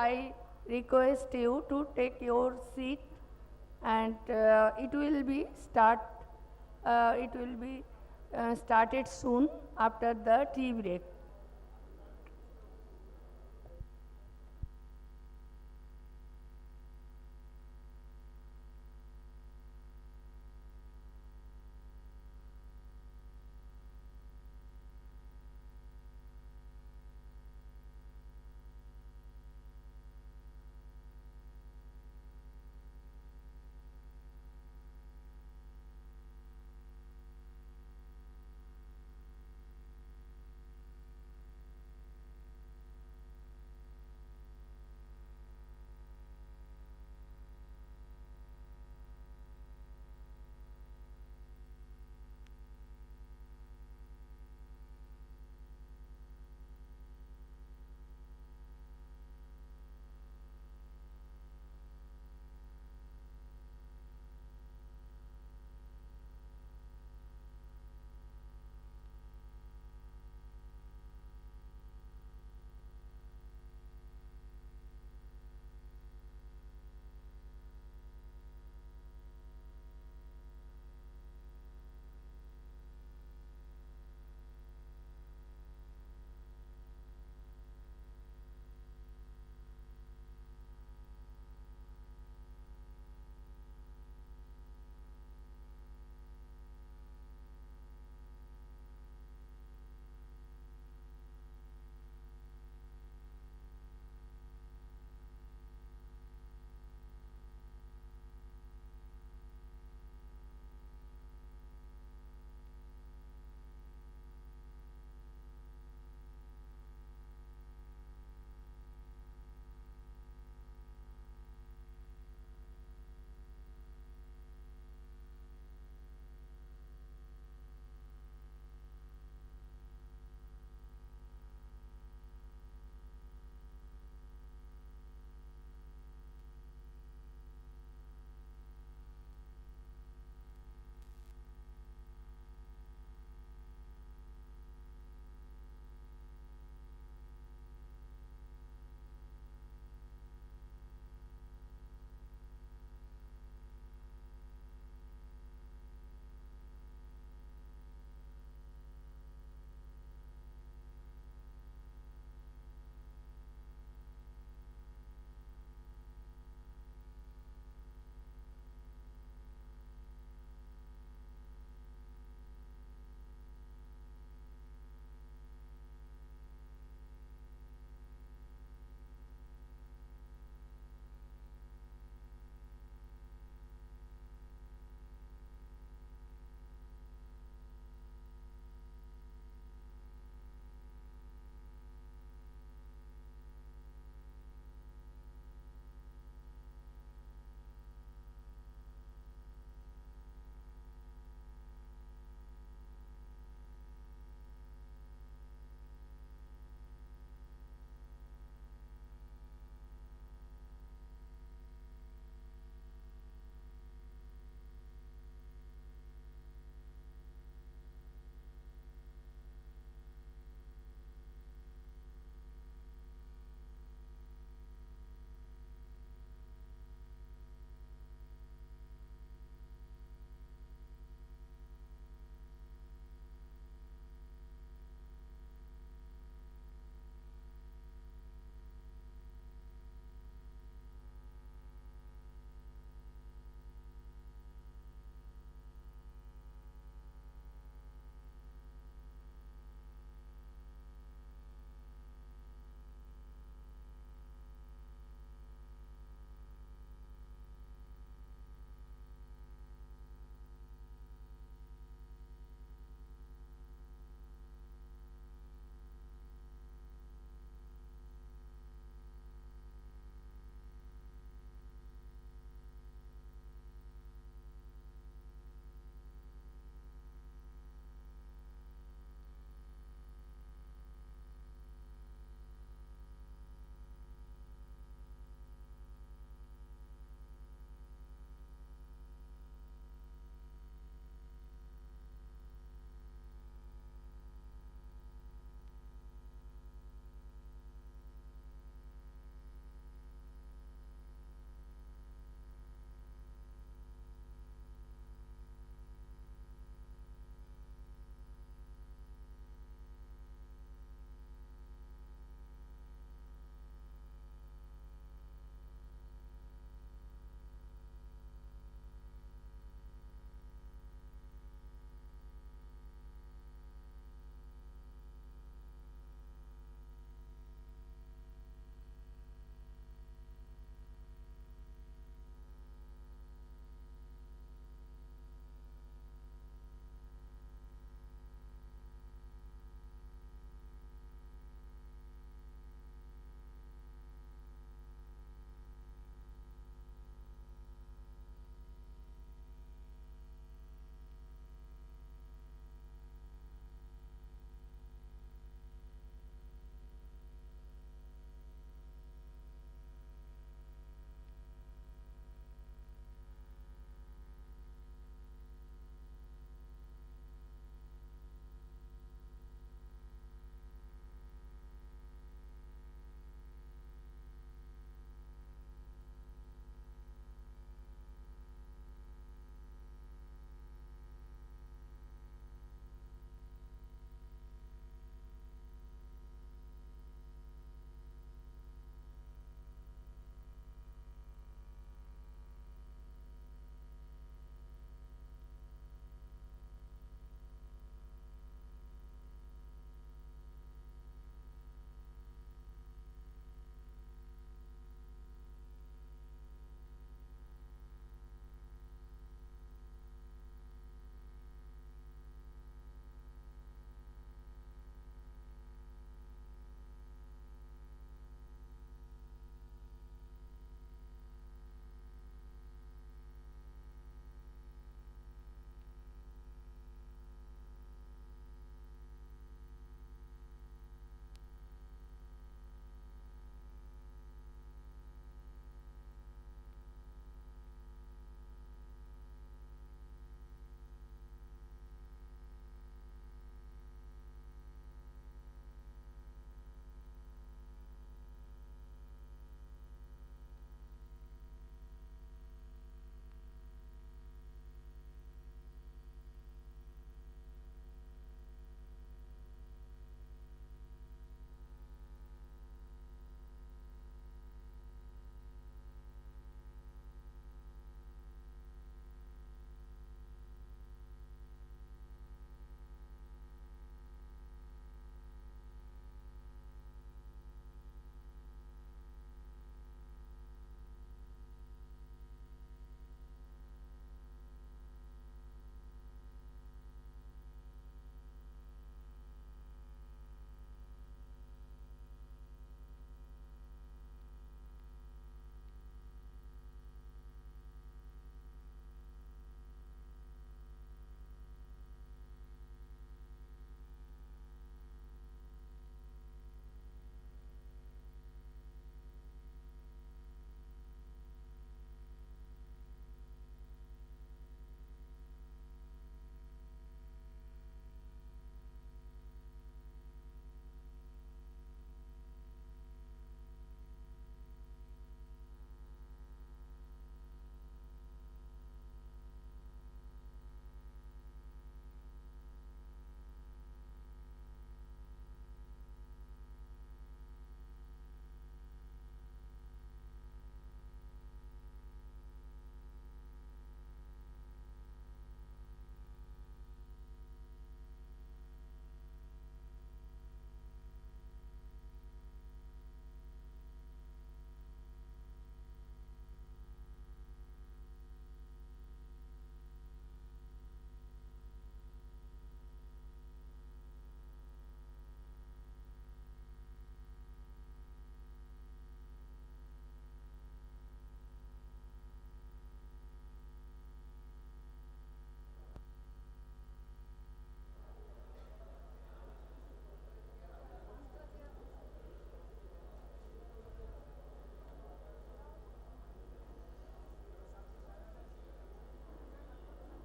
I request you to take your seat, and it will be started soon after the tea break.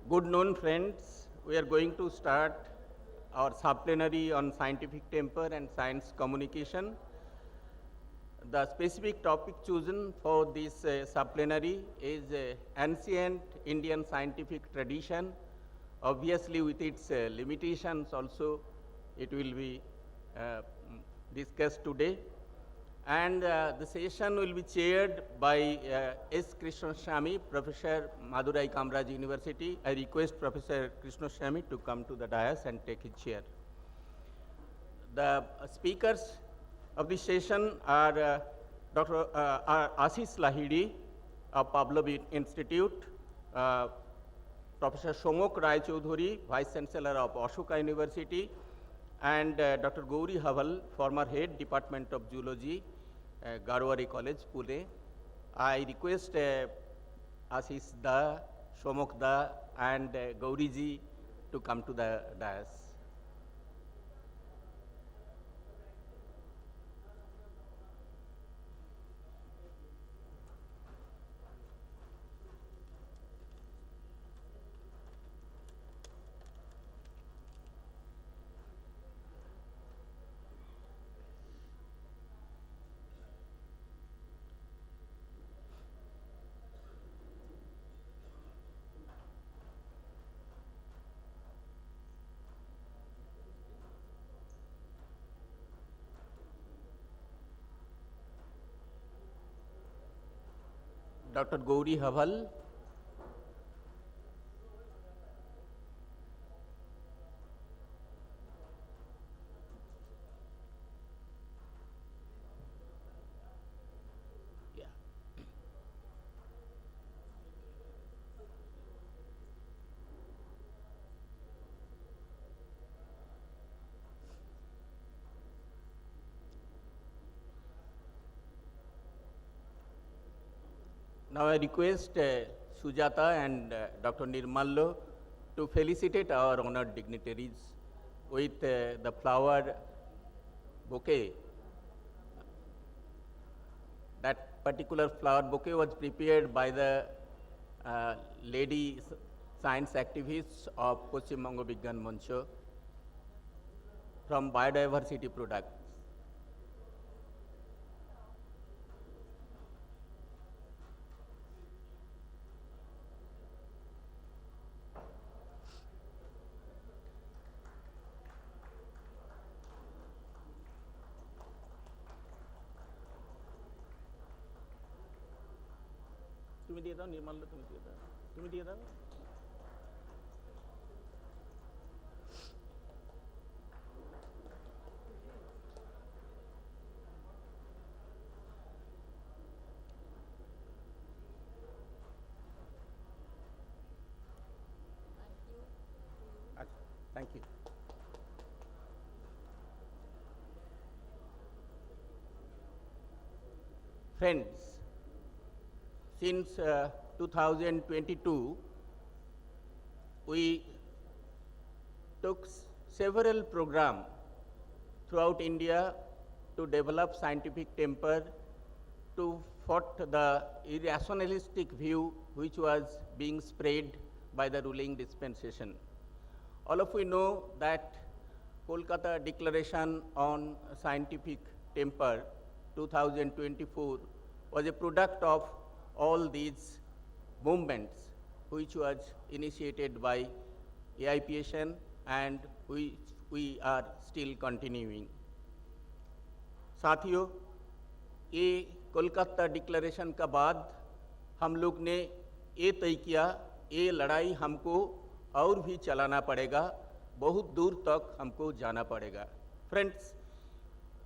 Good noon, friends. We are going to start our subplenary on scientific temper and science communication. The specific topic chosen for this subplenary is ancient Indian scientific tradition. Obviously, with its limitations also, it will be discussed today. And the session will be chaired by S. Krishnaswamy, Professor, Madurai Kamraj University. I request Professor Krishnaswamy to come to the dais and take his chair. The speakers of this session are Dr. Ashish Lahiri of Pavlov Institute, Professor Somok Rai Choudhury, Vice Chancellor of Ashoka University, and Dr. Gauri Haval, former Head Department of Zoology, Garwari College, Pune. I request Ashish Da, Somok Da, and Gauri ji to come to the dais. Dr. Gauri Haval. Yeah. Now I request Sujata and Dr. Nirmallo to felicitate our honored dignitaries with the flower bouquet. That particular flower bouquet was prepared by the lady science activists of Paschim Banga Vigyan Manch from biodiversity products. তুমি দিয়ে দাও নির্মাল্য তুমি দিয়ে দাও তুমি দিয়ে দাও Thank you. Friends, since 2022, we took several programs throughout India to develop scientific temper to fight the irrationalistic view which was being spread by the ruling dispensation. All of we know that Kolkata Declaration on Scientific Temper 2024 was a product of all these movements which was initiated by AIPSN and which we are still continuing. साथियों, ये Kolkata declaration का बाद हम लोग ने ये तय किया ये लड़ाई हमको और भी चलाना पड़ेगा, बहुत दूर तक हमको जाना पड़ेगा. Friends,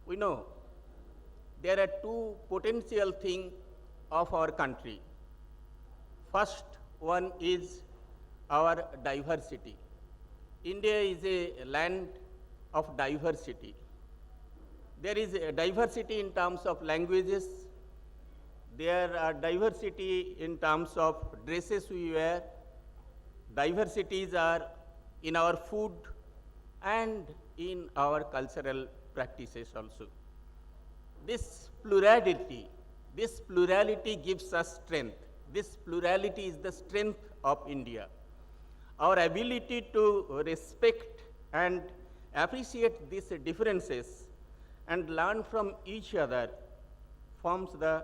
we know there are two potential things of our country. First one is our diversity. India is a land of diversity. There is a diversity in terms of languages, there are diversity in terms of dresses we wear, diversities are in our food and in our cultural practices also. This plurality gives us strength. This plurality is the strength of India. our ability to respect and appreciate these differences and learn from each other forms the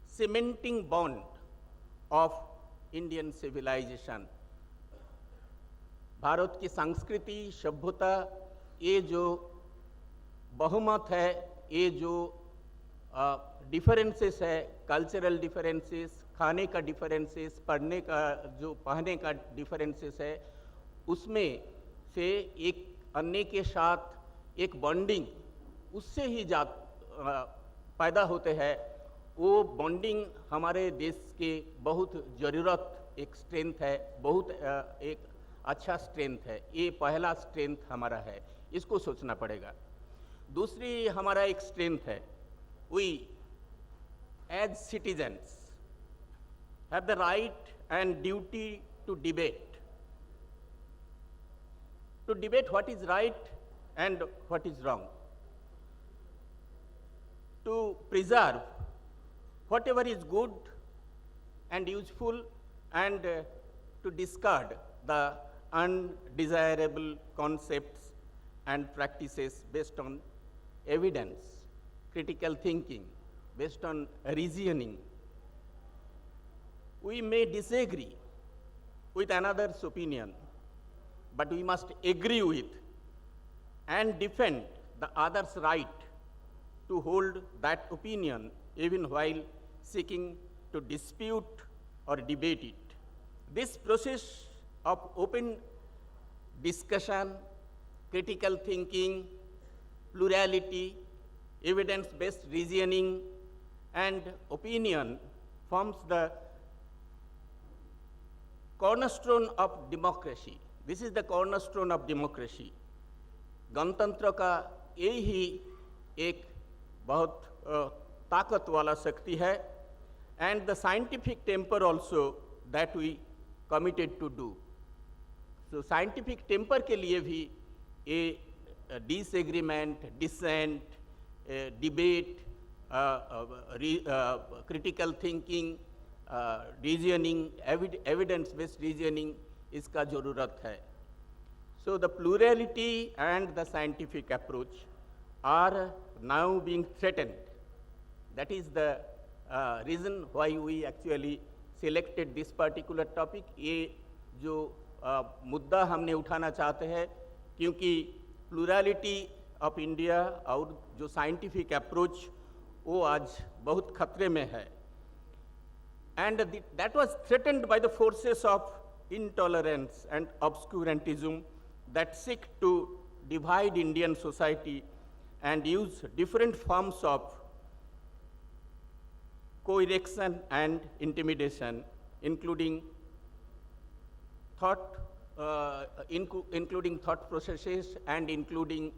cementing bond of Indian civilization. Bharat की संस्कृति, सभ्यता, ये जो बहुमत है, ये जो differences है, कल्चरल डिफरेंसेस, खाने का डिफरेंसेस, पढ़ने का जो पहने का डिफरेंसेस है, उसमें से एक अन्य के साथ एक बॉन्डिंग उससे ही पैदा होते हैं। वो बॉन्डिंग हमारे देश के बहुत ज़रूरत एक स्ट्रेंथ है, बहुत एक अच्छा स्ट्रेंथ है। ये पहला स्ट्रेंथ हमारा है, इसको सोचना पड़ेगा। दूसरी हमारा एक स्ट्रेंथ है, we as citizens have the right and duty to debate what is right and what is wrong, to preserve whatever is good and useful, and to discard the undesirable concepts and practices based on evidence, critical thinking, based on reasoning. We may disagree with another's opinion, but we must agree with and defend the other's right to hold that opinion even while seeking to dispute or debate it. This process of open discussion, critical thinking, plurality, evidence-based reasoning, and opinion forms the cornerstone of democracy. This is the cornerstone of democracy. गणतंत्र का यही एक बहुत ताकत वाला शक्ति है, and the scientific temper also that we committed to do. So scientific temper के लिए भी ये disagreement, dissent, debate, critical thinking, reasoning, evidence-based reasoning, इसका ज़रूरत है. So the plurality and the scientific approach are now being threatened. That is the reason why we actually selected this particular topic. ये जो मुद्दा हमने उठाना चाहते हैं, क्योंकि प्लूरलिटी ऑफ इंडिया और जो साइंटिफिक अप्रोच वो आज बहुत खतरे में है, and that was threatened by the forces of intolerance and obscurantism that seek to divide Indian society and use different forms of coercion and intimidation, including thought processes and including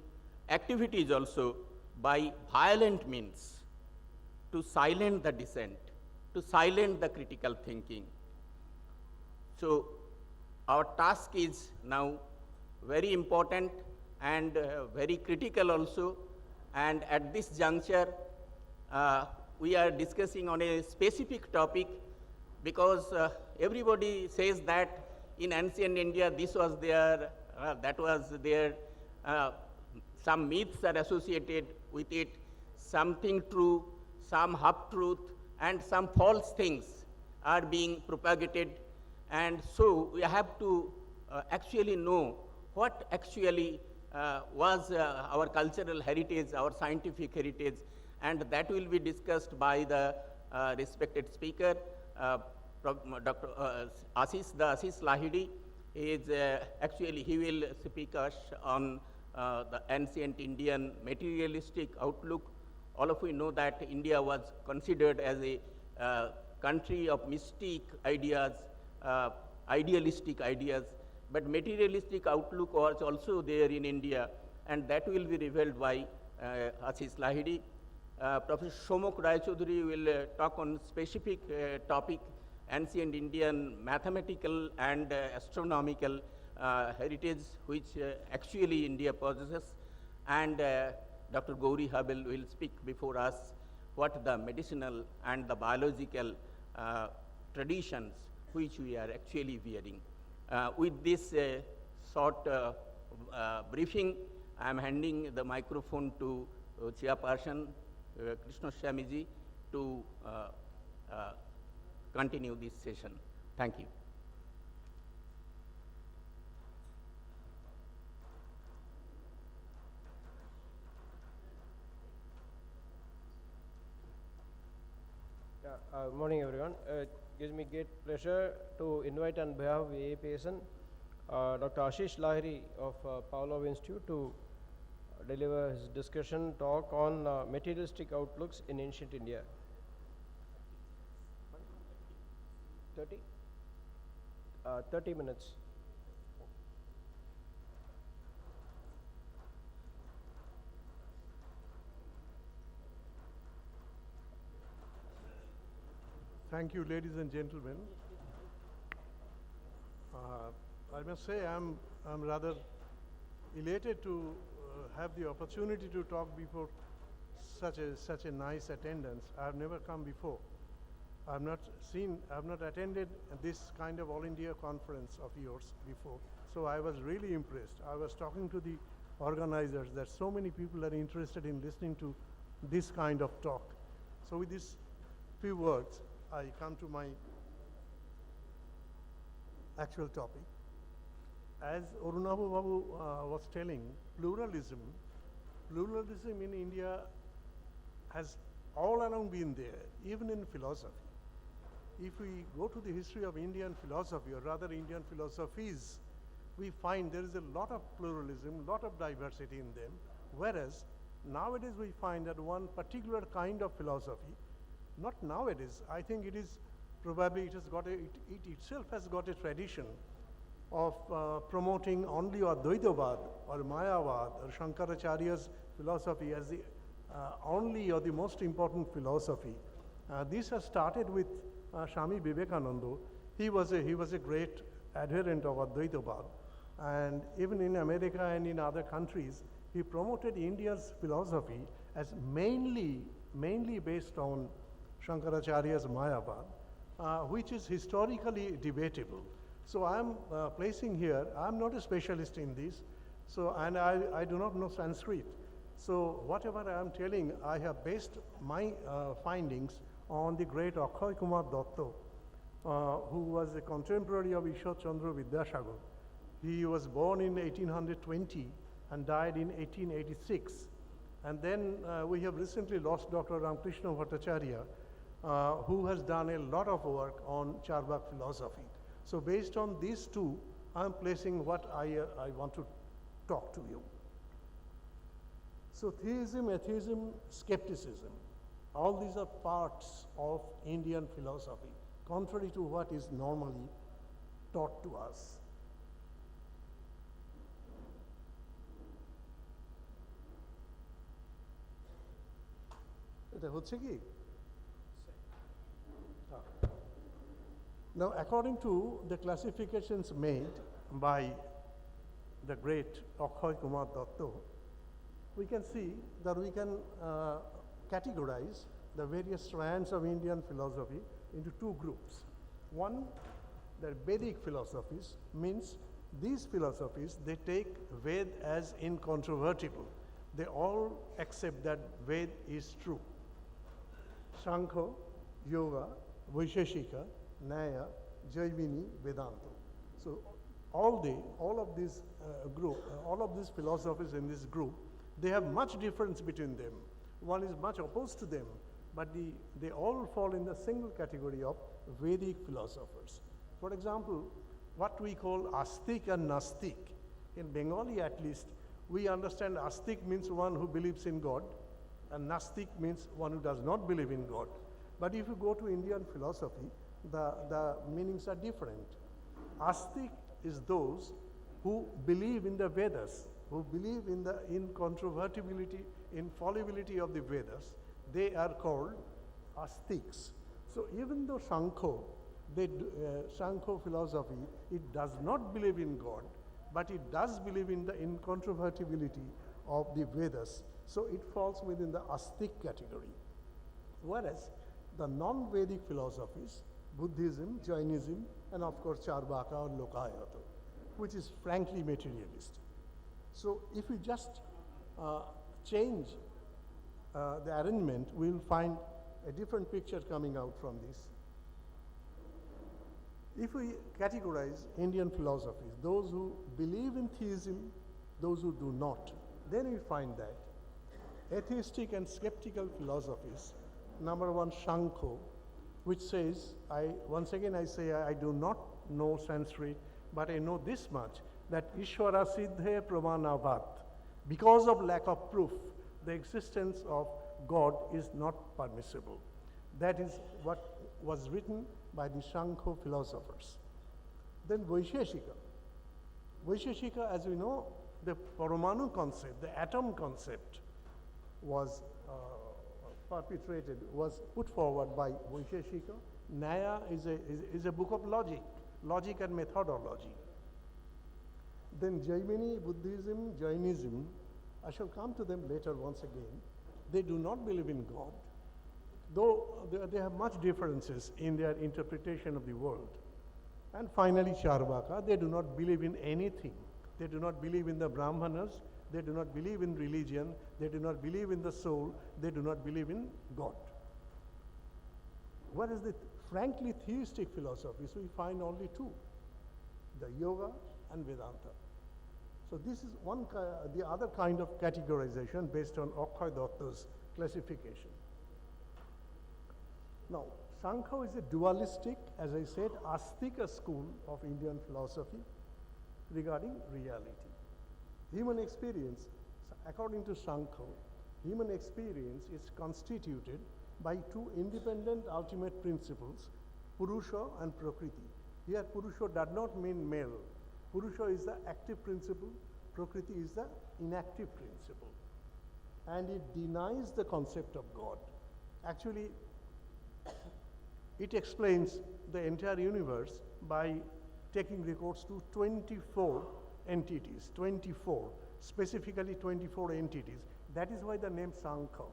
activities also by violent means to silence the dissent, to silence the critical thinking. So our task is now very important and very critical also, and at this juncture we are discussing on a specific topic because everybody says that in ancient India this was there, that was there, some myths are associated with it, something true, some half-truth, and some false things are being propagated, and so we have to actually know what actually was our cultural heritage, our scientific heritage, and that will be discussed by the respected speaker, Dr. Ashish Lahiri. He will speak us on the ancient Indian materialistic outlook. All of you know that India was considered as a country of mystic ideas, idealistic ideas, but materialistic outlook was also there in India, and that will be revealed by Ashish Lahiri. Professor Somok Raychaudhuri will talk on specific topic, ancient Indian mathematical and astronomical heritage, which actually India possesses, and Dr. Gauri Habel will speak before us what the medicinal and the biological traditions which we are actually wearing. With this short briefing, I am handing the microphone to Chairperson Krishna Shamiji to continue this session. Thank you. Morning everyone. It gives me great pleasure to invite on behalf of AAPSN Dr. Ashish Lahiri of Pavlov Institute to deliver his discussion talk on materialistic outlooks in ancient India. 30? 30 minutes. Thank you, ladies and gentlemen. I must say I'm rather elated to have the opportunity to talk before such a nice attendance. I have never come before. I have not attended this kind of all India conference of yours before. So I was really impressed. I was talking to the organizers that so many people are interested in listening to this kind of talk. So with these few words, I come to my actual topic. As Arunabu Babu was telling, pluralism in India has all along been there, even in philosophy. If we go to the history of Indian philosophy, or rather Indian philosophies, we find there is a lot of pluralism, lot of diversity in them, whereas nowadays we find that one particular kind of philosophy, not nowadays, I think it is probably it itself has got a tradition of promoting only Advaitavad or Mayavad or Shankaracharya's philosophy as the only or the most important philosophy. This has started with Swami Vivekananda. He was a great adherent of Advaitavad, and even in America and in other countries, he promoted India's philosophy as mainly based on Shankaracharya's Mayavad, which is historically debatable. So I am placing here, I am not a specialist in this, so, and I do not know Sanskrit. So whatever I am telling, I have based my findings on the great Akshay Kumar Datta, who was a contemporary of Ishwar Chandra Vidyasagar. He was born in 1820 and died in 1886. And then we have recently lost Dr. Ramakrishna Bhattacharya, who has done a lot of work on Charvak philosophy. So based on these two, I am placing what I want to talk to you. So theism, atheism, skepticism, all these are parts of Indian philosophy, contrary to what is normally taught to us. এটা হচ্ছে কি? Now, according to the classifications made by the great Akshay Kumar Datta, we can see that we can categorize the various strands of Indian philosophy into two groups. One, the Vedic philosophies, means these philosophies, they take Ved as incontrovertible. They all accept that Ved is true. Sankhya, Yoga, Vaisheshika, Nyaya, Jaivini, Vedanta. So all of these all of these philosophies in this group, they have much difference between them. One is much opposed to them, but they all fall in the single category of Vedic philosophers. For example, what we call Astik and Nastik. In Bengali at least, we understand Astik means one who believes in God, and Nastik means one who does not believe in God. But if you go to Indian philosophy, the meanings are different. Astik is those who believe in the Vedas, who believe in the incontrovertibility, infallibility of the Vedas. They are called Astiks. So even though Sankhya philosophy, it does not believe in God, but it does believe in the incontrovertibility of the Vedas. So it falls within the Astik category. Whereas the non-Vedic philosophies, Buddhism, Jainism, and of course Charvaka or Lokayata, which is frankly materialistic. So if we just change the arrangement, we will find a different picture coming out from this. If we categorize Indian philosophies, those who believe in theism, those who do not, then we find that atheistic and skeptical philosophies, number one, Shankho, which says, once again I say I do not know Sanskrit, but I know this much, that Ishvara Siddhe Pramanavat, because of lack of proof, the existence of God is not permissible. That is what was written by the Shankho philosophers. Then Vaisheshika. Vaisheshika, as we know, the Paramanu concept, the atom concept, was put forward by Vaisheshika. Nyaya is a book of logic and methodology. Then Jaimini, Buddhism, Jainism, I shall come to them later once again. They do not believe in God, though they have much differences in their interpretation of the world. And finally Charvaka, they do not believe in anything. They do not believe in the Brahmanas, they do not believe in religion, they do not believe in the soul, they do not believe in God. What is the frankly theistic philosophies? We find only two, the Yoga and Vedanta. So this is the other kind of categorization based on Akhay Datta's classification. Now, Shankho is a dualistic, as I said, Astika school of Indian philosophy regarding reality. Human experience, according to Shankho, human experience is constituted by two independent ultimate principles, Purusha and Prakriti. Here Purusha does not mean male. Purusha is the active principle, Prakriti is the inactive principle. And it denies the concept of God. Actually, it explains the entire universe by taking recourse to 24 entities, 24, specifically 24 entities. That is why the name Shankha,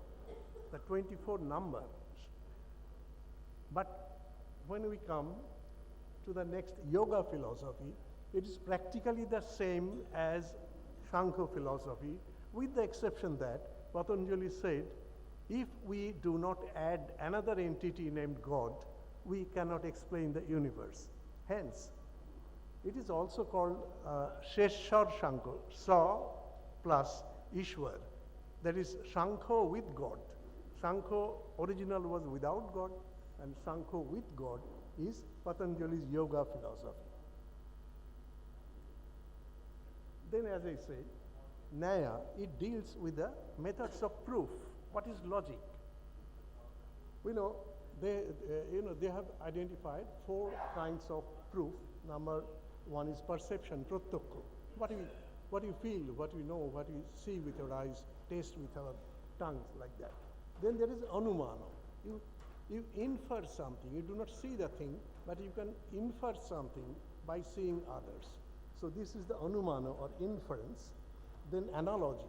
the 24 numbers. But when we come to the next yoga philosophy, it is practically the same as Shankha philosophy, with the exception that Patanjali said, if we do not add another entity named God, we cannot explain the universe. Hence, it is also called Sheshar Shankha, Sa plus Ishwar. That is Shankha with God. Shankha original was without God, and Shankha with God is Patanjali's yoga philosophy. Then, as I said, Nyaya, it deals with the methods of proof. What is logic? We know they have identified 4 kinds of proof. Number 1 is perception, pratyakha. What you feel, what you know, what you see with your eyes, taste with our tongues, like that. Then there is anumana. You infer something. You do not see the thing, but you can infer something by seeing others. So this is the anumana or inference. Then analogy.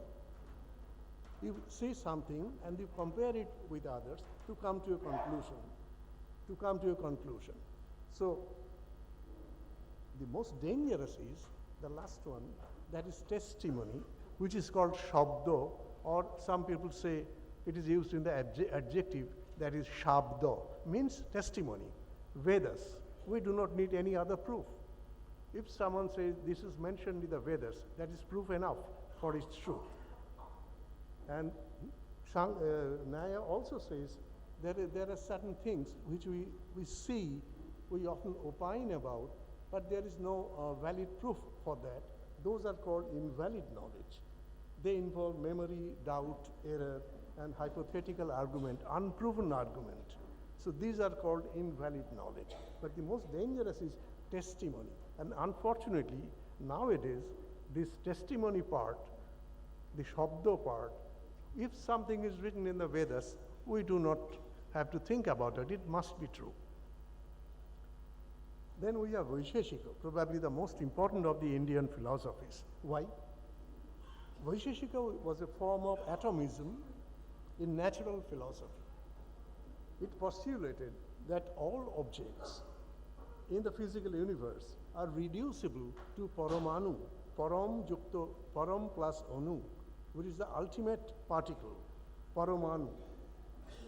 You see something and you compare it with others to come to a conclusion. So the most dangerous is the last one, that is testimony, which is called shabda, or some people say it is used in the adjective, that is shabda, means testimony. Vedas, we do not need any other proof. If someone says this is mentioned in the Vedas, that is proof enough for its truth. And Nyaya also says that there are certain things which we see, we often opine about, but there is no valid proof for that. Those are called invalid knowledge. They involve memory, doubt, error, and hypothetical argument, unproven argument. So these are called invalid knowledge. But the most dangerous is testimony. And unfortunately, nowadays, this testimony part, the Shabda part, if something is written in the Vedas, we do not have to think about it. It must be true. Then we have Vaisheshika, probably the most important of the Indian philosophies. Why? Vaisheshika was a form of atomism in natural philosophy. it postulated that all objects in the physical universe are reducible to paramanu, param plus anu, which is the ultimate particle, paramanu.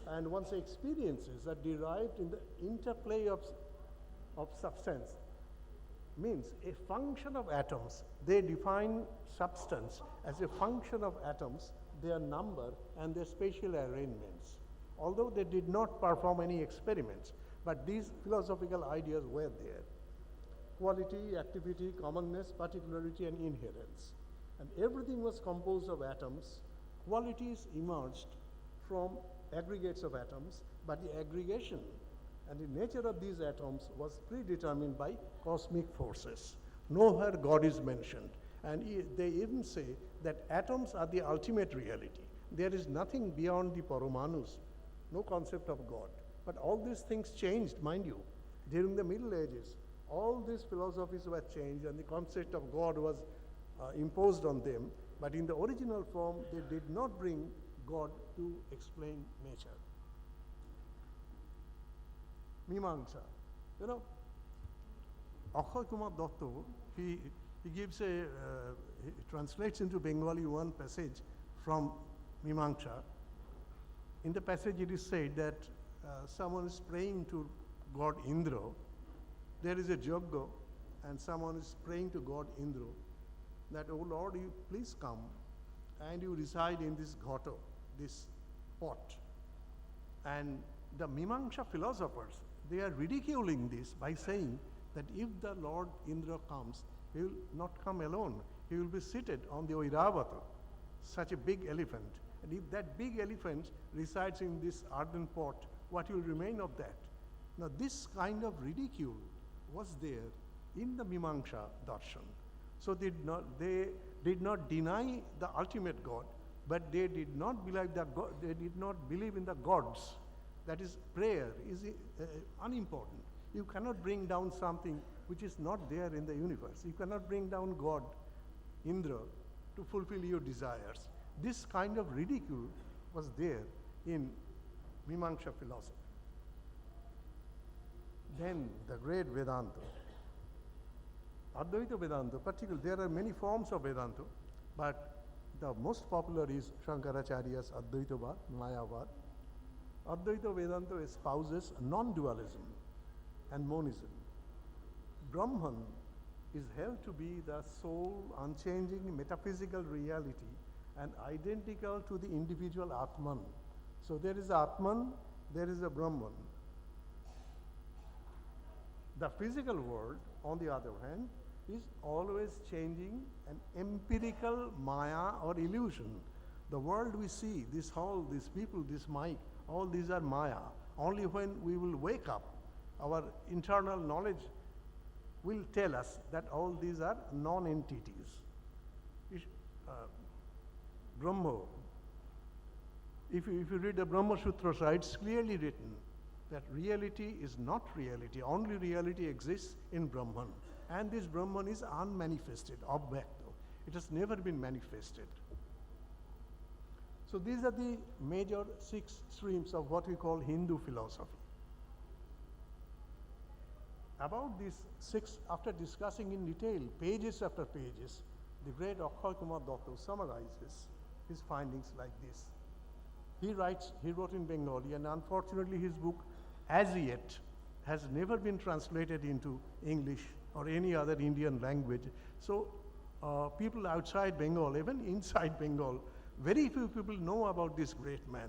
And one's experiences are derived in the interplay of substance. Means a function of atoms, they define substance as a function of atoms, their number and their spatial arrangements. Although they did not perform any experiments, but these philosophical ideas were there. Quality, activity, commonness, particularity and inherence. And everything was composed of atoms. Qualities emerged from aggregates of atoms, but the aggregation and the nature of these atoms was predetermined by cosmic forces. Nowhere God is mentioned. And they even say that atoms are the ultimate reality. There is nothing beyond the paramanus, no concept of God. But all these things changed, mind you. During the Middle Ages, all these philosophies were changed and the concept of God was imposed on them. But in the original form, they did not bring God to explain nature. Mimamsa. You know, Akshay Kumar Datta, he gives he translates into Bengali one passage from Mimamsa. In the passage it is said that someone is praying to God Indra. There is a yajna and someone is praying to God Indra that, oh Lord, you please come and you reside in this ghata, this pot. And the Mimamsa philosophers, they are ridiculing this by saying that if the Lord Indra comes, he will not come alone. He will be seated on the Airavata, such a big elephant. And if that big elephant resides in this earthen pot, what will remain of that? Now this kind of ridicule was there in the Mimamsa darshan. So they did not deny the ultimate God, but they did not believe that God, they did not believe in the gods. That is, prayer is unimportant. You cannot bring down something which is not there in the universe. You cannot bring down God, Indra, to fulfill your desires. This kind of ridicule was there in Mimamsa philosophy. Then the great Vedanta. Advaita Vedanta, particularly, there are many forms of Vedanta, but the most popular is Shankaracharya's Advaitavad, Mayavad. Advaita Vedanta espouses non-dualism and monism. Brahman is held to be the sole, unchanging metaphysical reality and identical to the individual Atman. So there is Atman, there is a Brahman. The physical world, on the other hand, is always changing, an empirical Maya or illusion. The world we see, this hall, these people, this mic, all these are Maya. Only when we will wake up, our internal knowledge will tell us that all these are non-entities. Brahma, if you read the Brahma Sutra, it's clearly written that reality is not reality. Only reality exists in Brahman. And this Brahman is unmanifested, abhyakta. It has never been manifested. So these are the major 6 streams of what we call Hindu philosophy. About these 6, after discussing in detail, pages after pages, the great Akshay Kumar Datta summarizes his findings like this. He wrote in Bengali, and unfortunately his book, as yet, has never been translated into English or any other Indian language. So people outside Bengal, even inside Bengal, very few people know about this great man.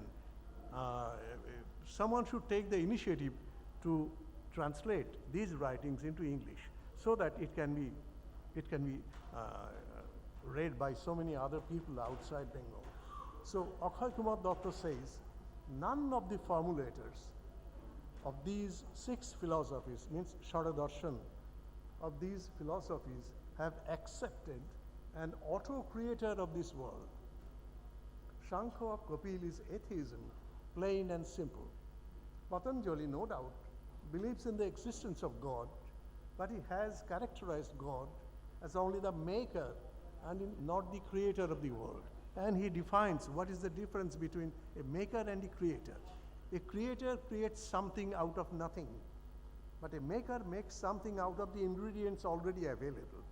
Someone should take the initiative to translate these writings into English so that it can be read by so many other people outside Bengal. So Akshay Kumar Datta says, none of the formulators of these 6 philosophies, means Sharadarshan, of these philosophies have accepted an auto-creator of this world. Shankha of Kapil is atheism, plain and simple. Patanjali, no doubt, believes in the existence of God, but he has characterized God as only the maker and not the creator of the world. And he defines what is the difference between a maker and a creator. A creator creates something out of nothing, but a maker makes something out of the ingredients already available.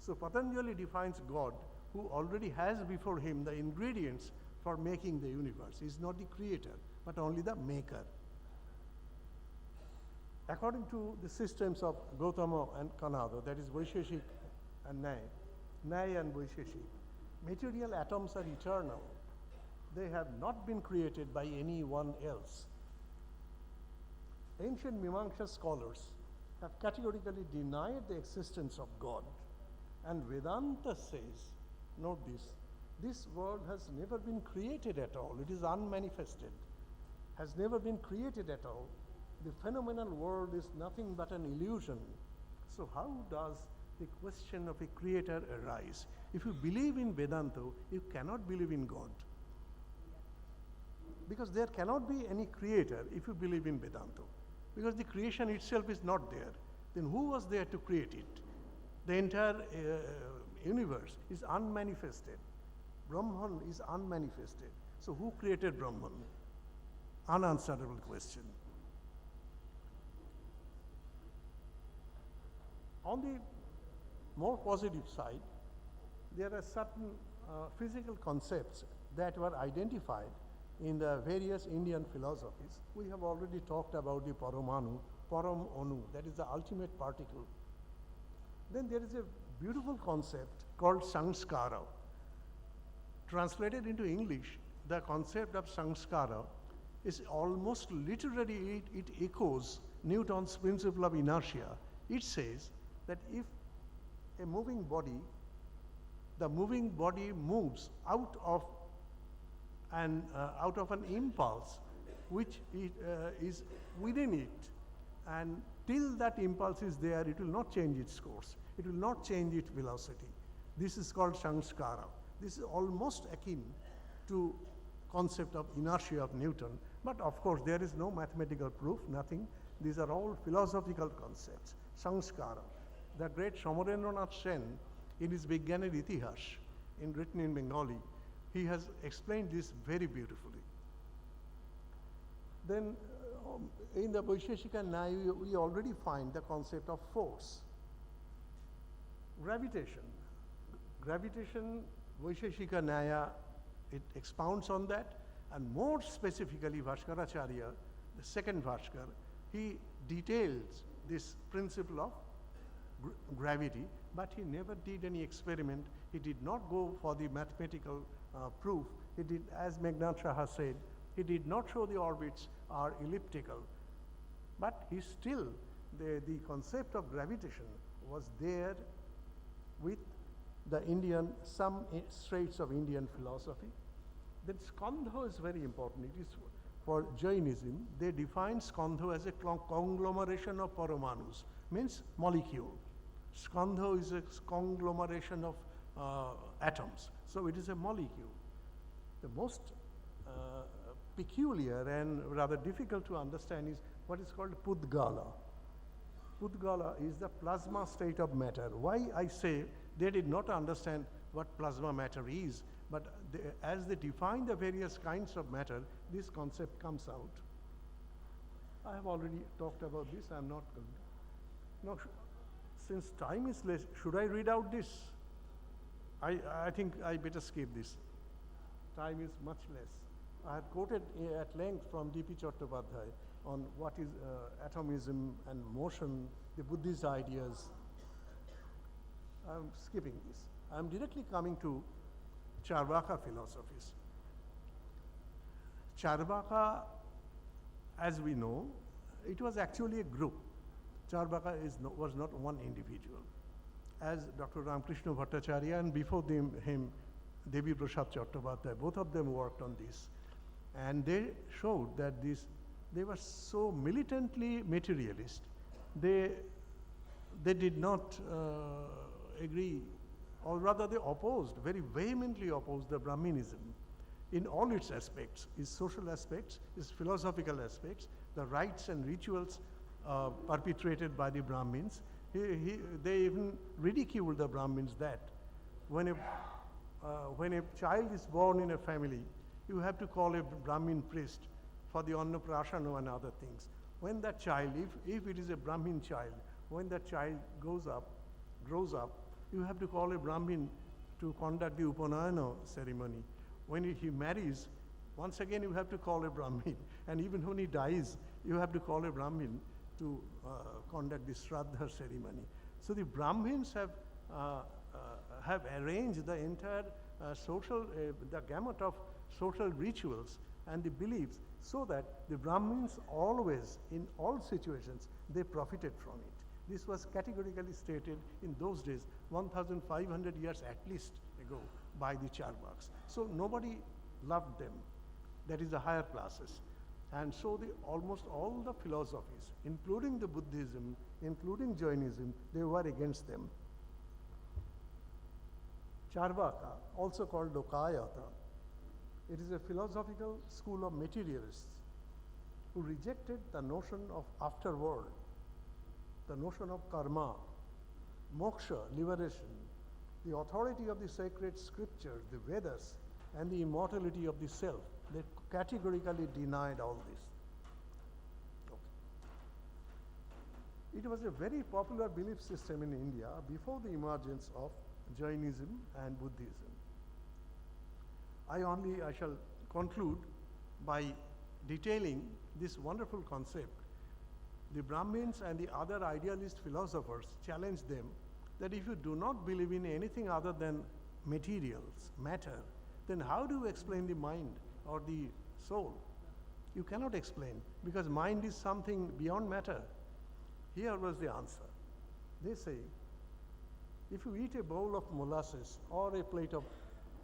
So Patanjali defines God, who already has before him the ingredients for making the universe. He is not the creator, but only the maker. According to the systems of Gautama and Kanada, that is Vaisheshik and Nyaya and Vaisheshik, material atoms are eternal. They have not been created by anyone else. Ancient Mimamsa scholars have categorically denied the existence of God. And Vedanta says, note this world has never been created at all. It is unmanifested, has never been created at all. The phenomenal world is nothing but an illusion. So how does the question of a creator arise? If you believe in Vedanta, you cannot believe in God. Because there cannot be any creator if you believe in Vedanta. Because the creation itself is not there. Then who was there to create it? The entire universe is unmanifested. Brahman is unmanifested. So who created Brahman? Unanswerable question. On the more positive side, there are certain physical concepts that were identified in the various Indian philosophies. We have already talked about the Paramanu, Param Anu, that is the ultimate particle. Then there is a beautiful concept called Sanskara. Translated into English, the concept of Sanskara is almost literally, it echoes Newton's principle of inertia. It says that if a moving body, the moving body moves out of an impulse which is within it, and till that impulse is there, it will not change its course. It will not change its velocity. This is called Sanskara. This is almost akin to concept of inertia of Newton, but of course there is no mathematical proof, nothing. These are all philosophical concepts. Sanskara. The great Somarendranath Sen, in his Vigyaner Itihas, written in Bengali, he has explained this very beautifully. Then in the Vaisheshika Nyaya, we already find the concept of force. Gravitation. Gravitation, Vaisheshika Nyaya, it expounds on that, and more specifically Bhaskaracharya, the second Bhaskar, he details this principle of gravity, but he never did any experiment. He did not go for the mathematical proof. He did, as Meghnad Saha said, he did not show the orbits are elliptical. But he still, the concept of gravitation was there with the Indian, some traits of Indian philosophy. Then Skandha is very important. It is for Jainism. They define Skandha as a conglomeration of paramanus, means molecule. Skandha is a conglomeration of atoms, so it is a molecule. The most peculiar and rather difficult to understand is what is called Pudgala. Pudgala is the plasma state of matter. Why I say they did not understand what plasma matter is, but as they define the various kinds of matter, this concept comes out. I have already talked about this, I am not going to. Now, since time is less, should I read out this? I think I better skip this. Time is much less. I have quoted at length from D.P. Chattopadhyay on what is atomism and motion, the Buddhist ideas. I am skipping this. I am directly coming to Charvaka philosophies. Charvaka, as we know, it was actually a group. Charvaka was not one individual. As Dr. Ramakrishna Bhattacharya and before him, Devi Prasad Chattopadhyay, both of them worked on this. And they showed that they were so militantly materialist. They did not agree, or rather they opposed, very vehemently opposed the Brahminism in all its aspects, its social aspects, its philosophical aspects, the rites and rituals perpetrated by the Brahmins. They even ridiculed the Brahmins that when a child is born in a family, you have to call a Brahmin priest for the Annaprasana and other things. When that child, if it is a Brahmin child, when that child grows up, you have to call a Brahmin to conduct the Upanayana ceremony. When he marries, once again you have to call a Brahmin. And even when he dies, you have to call a Brahmin to conduct the Shraddha ceremony. So the Brahmins have arranged the entire the gamut of social rituals and the beliefs so that the Brahmins always, in all situations, they profited from it. This was categorically stated in those days, 1,500 years at least ago, by the Charvaks. So nobody loved them, that is the higher classes. And so almost all the philosophies, including the Buddhism, including Jainism, they were against them. Charvaka, also called Lokayata, it is a philosophical school of materialists who rejected the notion of afterworld, the notion of karma, moksha, liberation, the authority of the sacred scriptures, the Vedas, and the immortality of the self. They categorically denied all this. Okay. It was a very popular belief system in India before the emergence of Jainism and Buddhism. I shall conclude by detailing this wonderful concept. The Brahmins and the other idealist philosophers challenged them that if you do not believe in anything other than materials, matter, then how do you explain the mind or the soul? You cannot explain, because mind is something beyond matter. Here was the answer. They say, if you eat a bowl of molasses or a plate of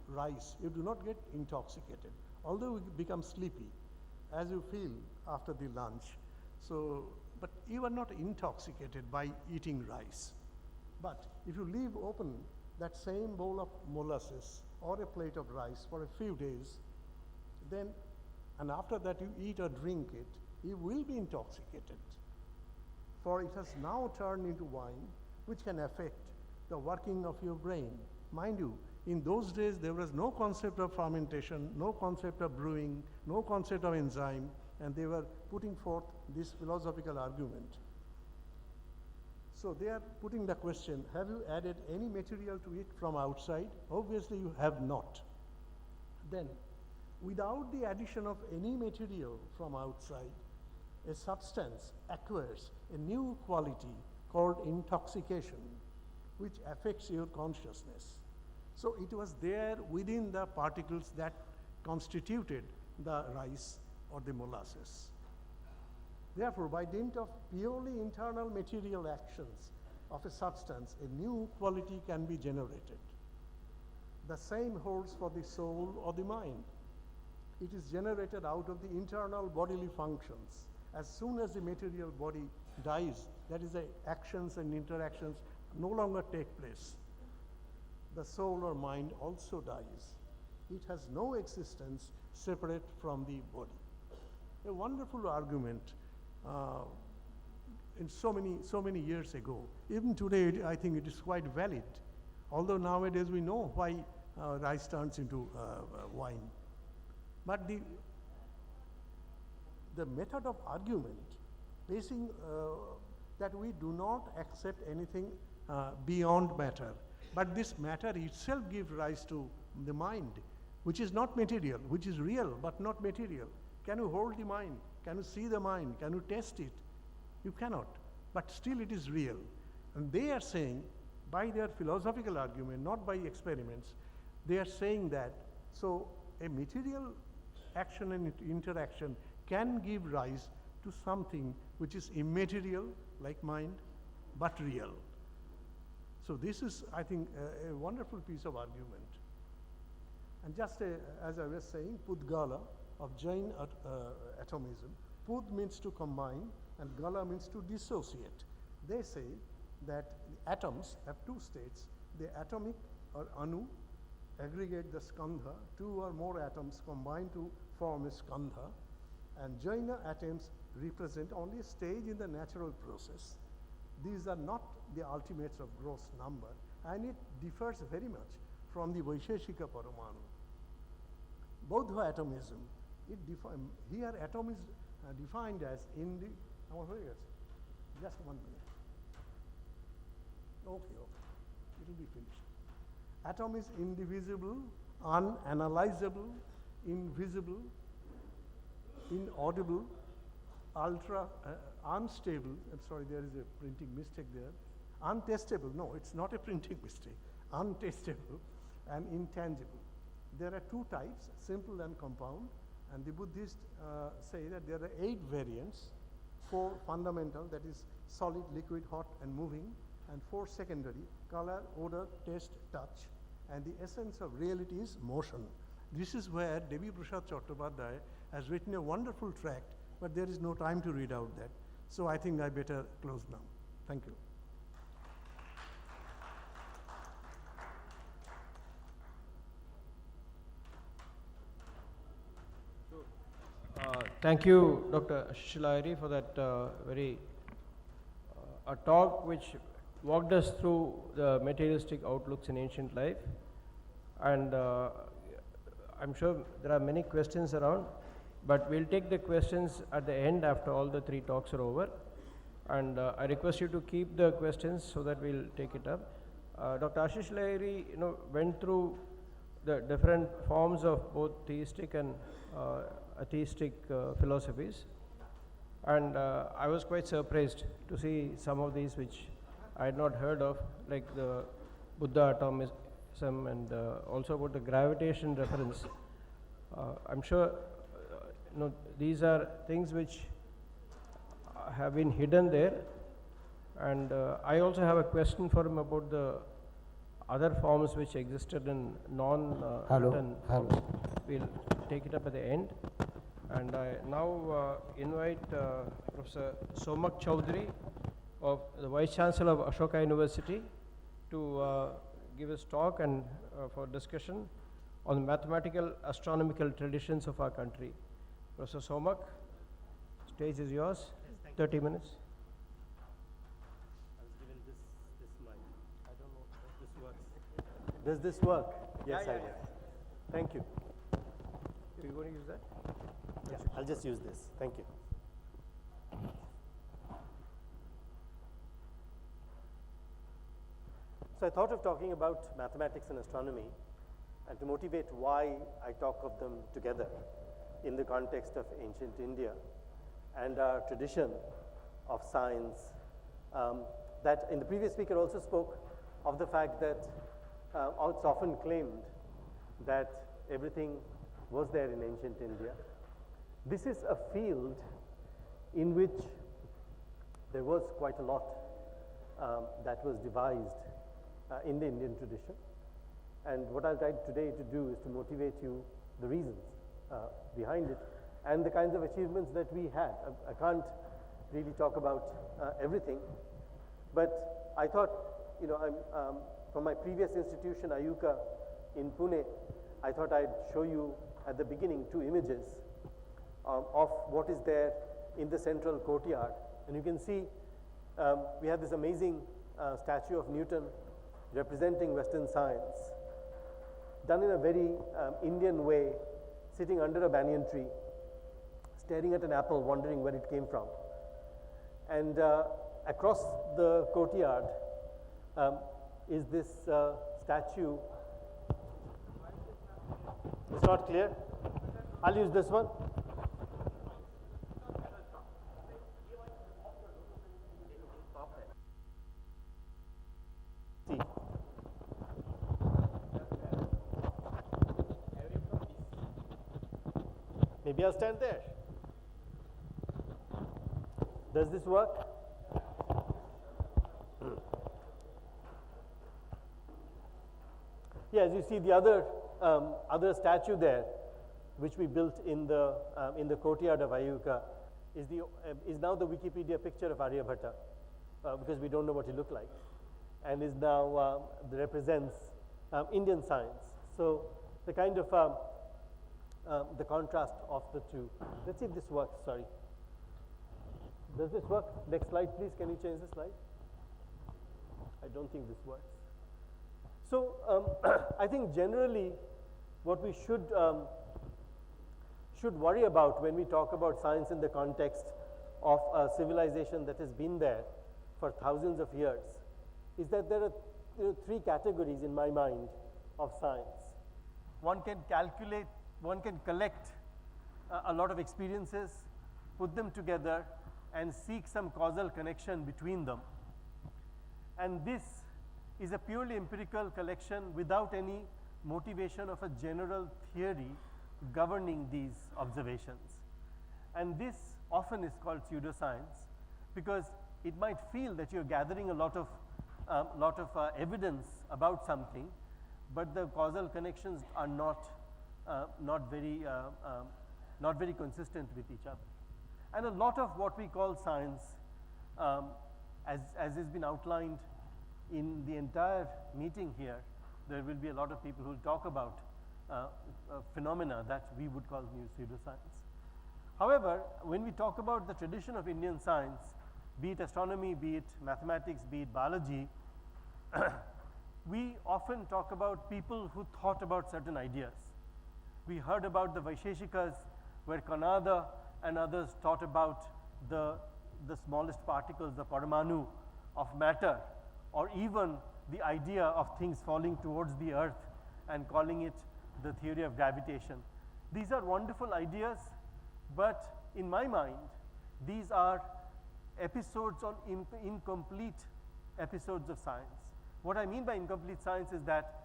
rice, you do not get intoxicated, although you become sleepy as you feel after the lunch. So, but you are not intoxicated by eating rice. But if you leave open that same bowl of molasses or a plate of rice for a few days, then, and after that you eat or drink it, you will be intoxicated. For it has now turned into wine, which can affect the working of your brain. Mind you, in those days there was no concept of fermentation, no concept of brewing, no concept of enzyme, and they were putting forth this philosophical argument. So they are putting the question, have you added any material to it from outside? Obviously you have not. Then, without the addition of any material from outside, a substance acquires a new quality called intoxication, which affects your consciousness. So it was there within the particles that constituted the rice or the molasses. Therefore, by dint of purely internal material actions of a substance, a new quality can be generated. The same holds for the soul or the mind. It is generated out of the internal bodily functions. As soon as the material body dies, that is, the actions and interactions no longer take place. The soul or mind also dies. It has no existence separate from the body. A wonderful argument in so many years ago. Even today, I think it is quite valid. Although nowadays we know why rice turns into wine. But the method of argument, basing that we do not accept anything beyond matter, but this matter itself gives rise to the mind, which is not material, which is real but not material. Can you hold the mind? Can you see the mind? Can you test it? You cannot, but still it is real. And they are saying, by their philosophical argument, not by experiments, they are saying that, so a material action and interaction can give rise to something which is immaterial, like mind, but real. So this is, I think, a wonderful piece of argument. And just as I was saying, Pudgala of Jain atomism, Pud means to combine and Gala means to dissociate. They say that the atoms have two states. The atomic or anu aggregate the skandha, two or more atoms combine to form a skandha, and Jaina atoms represent only a stage in the natural process. These are not the ultimates of gross number, and it differs very much from the Vaisheshika Paramanu. Bodha atomism here atom is defined as just 1 minute. Okay, it will be finished. Atom is indivisible, unanalyzable, invisible, inaudible, unstable, I'm sorry, there is a printing mistake there, untestable, no, it's not a printing mistake, untestable and intangible. There are two types, simple and compound, and the Buddhists say that there are 8 variants, 4 fundamental, that is solid, liquid, hot and moving, and 4 secondary, color, odor, taste, touch, and the essence of reality is motion. This is where Devi Prasad Chattopadhyay has written a wonderful tract, but there is no time to read out that. So I think I better close now. Thank you. Thank you, Dr. Ashish Lahiri, for that a talk which walked us through the materialistic outlooks in ancient life. And I'm sure there are many questions around, but we'll take the questions at the end after all the 3 talks are over. And I request you to keep the questions so that we'll take it up. Dr. Ashish Lahiri, went through the different forms of both theistic and atheistic philosophies, and I was quite surprised to see some of these which I had not heard of, like the Buddha atomism and also about the gravitation reference. I'm sure these are things which have been hidden there, and I also have a question for him about the other forms which existed in non-written forms. We'll take it up at the end. And I now invite Professor Somak Chowdhury, of the Vice Chancellor of Ashoka University, to give his talk and for discussion on the mathematical astronomical traditions of our country. Professor Somak, stage is yours. Yes, 30 minutes. I was given this mic. I don't know if this works. Does this work? Yes, I do. Thank you. Do you want to use that? Yeah, I'll just use this. Thank you. So I thought of talking about mathematics and astronomy, and to motivate why I talk of them together in the context of ancient India and our tradition of science. That in the previous speaker also spoke of the fact that it's often claimed that everything was there in ancient India. This is a field in which there was quite a lot that was devised in the Indian tradition. And what I'll try today to do is to motivate you the reasons behind it and the kinds of achievements that we had. I can't really talk about everything, but I thought, from my previous institution, Ayuka in Pune, I thought I'd show you at the beginning 2 images of what is there in the central courtyard. And you can see we have this amazing statue of Newton representing Western science, done in a very Indian way, sitting under a banyan tree, staring at an apple, wondering where it came from. And across the courtyard is this statue. It's not clear? I'll use this one. See. Maybe I'll stand there. Does this work? Yeah, as you see, the other statue there, which we built in the courtyard of Ayuka, is now the Wikipedia picture of Aryabhatta, because we don't know what he looked like, and is now represents Indian science. So the kind of the contrast of the two. Let's see if this works. Sorry. Does this work? Next slide, please. Can you change the slide? I don't think this works. So I think generally what we should worry about when we talk about science in the context of a civilization that has been there for thousands of years is that there are three categories in my mind of science. One can calculate, one can collect a lot of experiences, put them together and seek some causal connection between them. And this is a purely empirical collection without any motivation of a general theory governing these observations. And this often is called pseudoscience because it might feel that you're gathering a lot of evidence about something, but the causal connections are not very consistent with each other. And a lot of what we call science, as has been outlined in the entire meeting here, there will be a lot of people who will talk about phenomena that we would call new pseudoscience. However, when we talk about the tradition of Indian science, be it astronomy, be it mathematics, be it biology, we often talk about people who thought about certain ideas. We heard about the Vaisheshikas, where Kanada and others thought about the smallest particles, the Paramanu of matter, or even the idea of things falling towards the earth and calling it the theory of gravitation. These are wonderful ideas, but in my mind, these are episodes on incomplete episodes of science. What I mean by incomplete science is that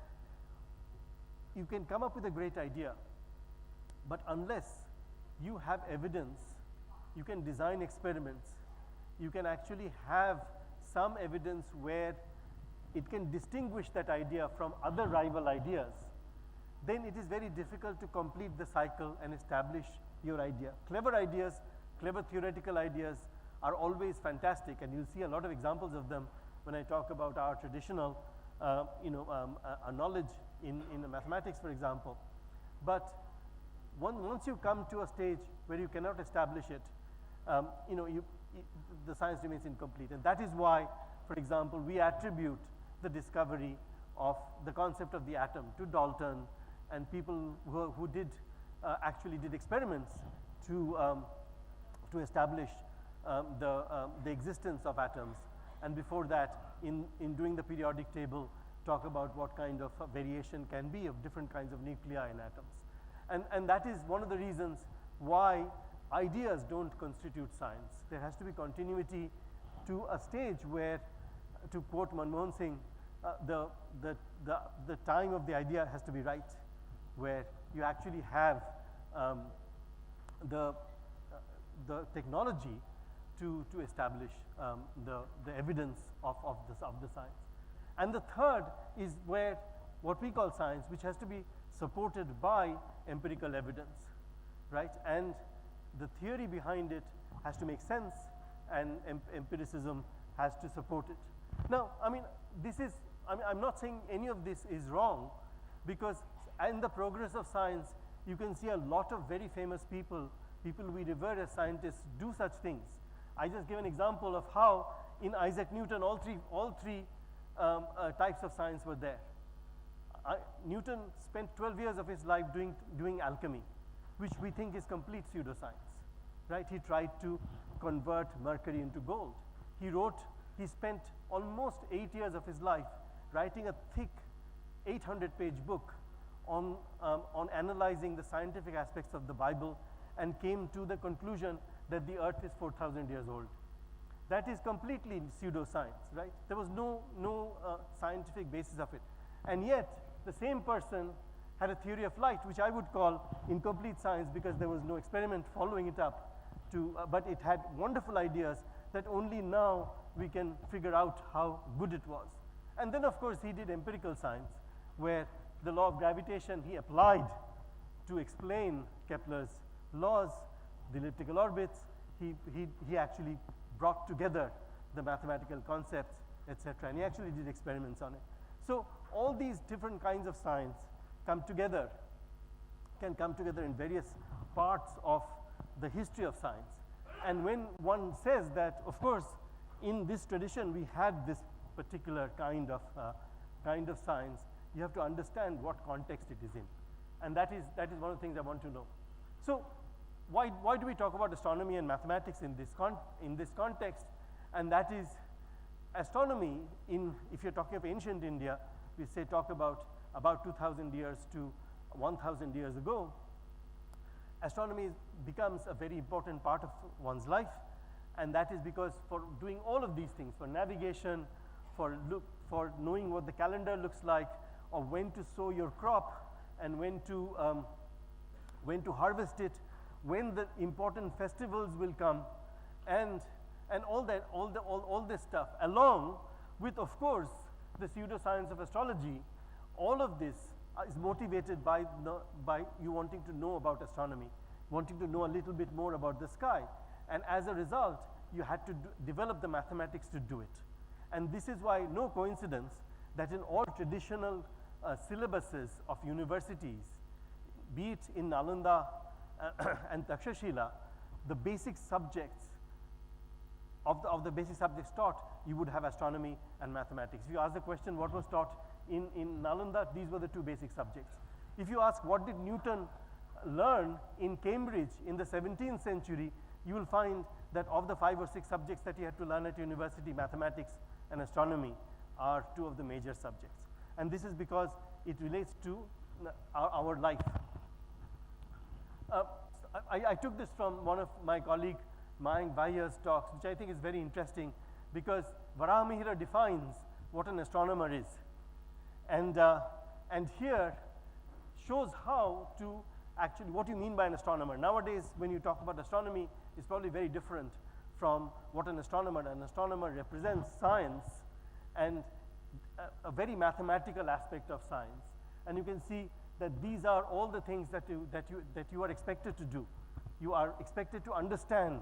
you can come up with a great idea, but unless you have evidence, you can design experiments, you can actually have some evidence where it can distinguish that idea from other rival ideas, then it is very difficult to complete the cycle and establish your idea. Clever ideas, clever theoretical ideas are always fantastic, and you'll see a lot of examples of them when I talk about our traditional knowledge in mathematics, for example. But once you come to a stage where you cannot establish it, the science remains incomplete. And that is why, for example, we attribute the discovery of the concept of the atom to Dalton and people who actually did experiments to establish the existence of atoms, and before that, in doing the periodic table, talk about what kind of variation can be of different kinds of nuclei in atoms. And that is one of the reasons why ideas don't constitute science. There has to be continuity to a stage where, to quote Manmohan Singh, the time of the idea has to be right, where you actually have the technology to establish the evidence of the science. And the third is where what we call science, which has to be supported by empirical evidence, right? And the theory behind it has to make sense, and empiricism has to support it. Now, I mean, I'm not saying any of this is wrong, because in the progress of science, you can see a lot of very famous people we revere as scientists, do such things. I just give an example of how in Isaac Newton all three types of science were there. Newton spent 12 years of his life doing alchemy, which we think is complete pseudoscience, right? He tried to convert mercury into gold. He spent almost 8 years of his life writing a thick 800-page book on analyzing the scientific aspects of the Bible, and came to the conclusion that the earth is 4,000 years old. That is completely pseudoscience, right? There was no scientific basis of it. And yet, the same person had a theory of light, which I would call incomplete science, because there was no experiment following it up, but it had wonderful ideas that only now we can figure out how good it was. And then, of course, he did empirical science, where the law of gravitation he applied to explain Kepler's laws, the elliptical orbits. He actually brought together the mathematical concepts, etc., and he actually did experiments on it. So all these different kinds of science can come together in various parts of the history of science. And when one says that, of course, in this tradition we had this particular kind of science, you have to understand what context it is in. And that is one of the things I want to know. So why do we talk about astronomy and mathematics in this context? And that is, astronomy if you're talking of ancient India, we say talk about 2000 years to 1000 years ago, astronomy becomes a very important part of one's life, and that is because for doing all of these things, for navigation, for knowing what the calendar looks like, or when to sow your crop, and when to harvest it, when the important festivals will come, and all this stuff, along with, of course, the pseudoscience of astrology. All of this is motivated by you wanting to know about astronomy, wanting to know a little bit more about the sky, and as a result, you had to develop the mathematics to do it. And this is why no coincidence that in all traditional syllabuses of universities, be it in Nalanda and Takshashila, the basic subjects of the basic subjects taught, you would have astronomy and mathematics. If you ask the question what was taught in Nalanda, these were the two basic subjects. If you ask what did Newton learn in Cambridge in the 17th century, you will find that of the 5 or 6 subjects that he had to learn at university, mathematics and astronomy are two of the major subjects. And this is because it relates to our life. I took this from one of my colleague Mayank Vahyar's talks, which I think is very interesting, because Varahamihira defines what an astronomer is. And here shows how to actually, what you mean by an astronomer. Nowadays, when you talk about astronomy, it's probably very different from what an astronomer represents science and a very mathematical aspect of science. And you can see that these are all the things that you are expected to do. You are expected to understand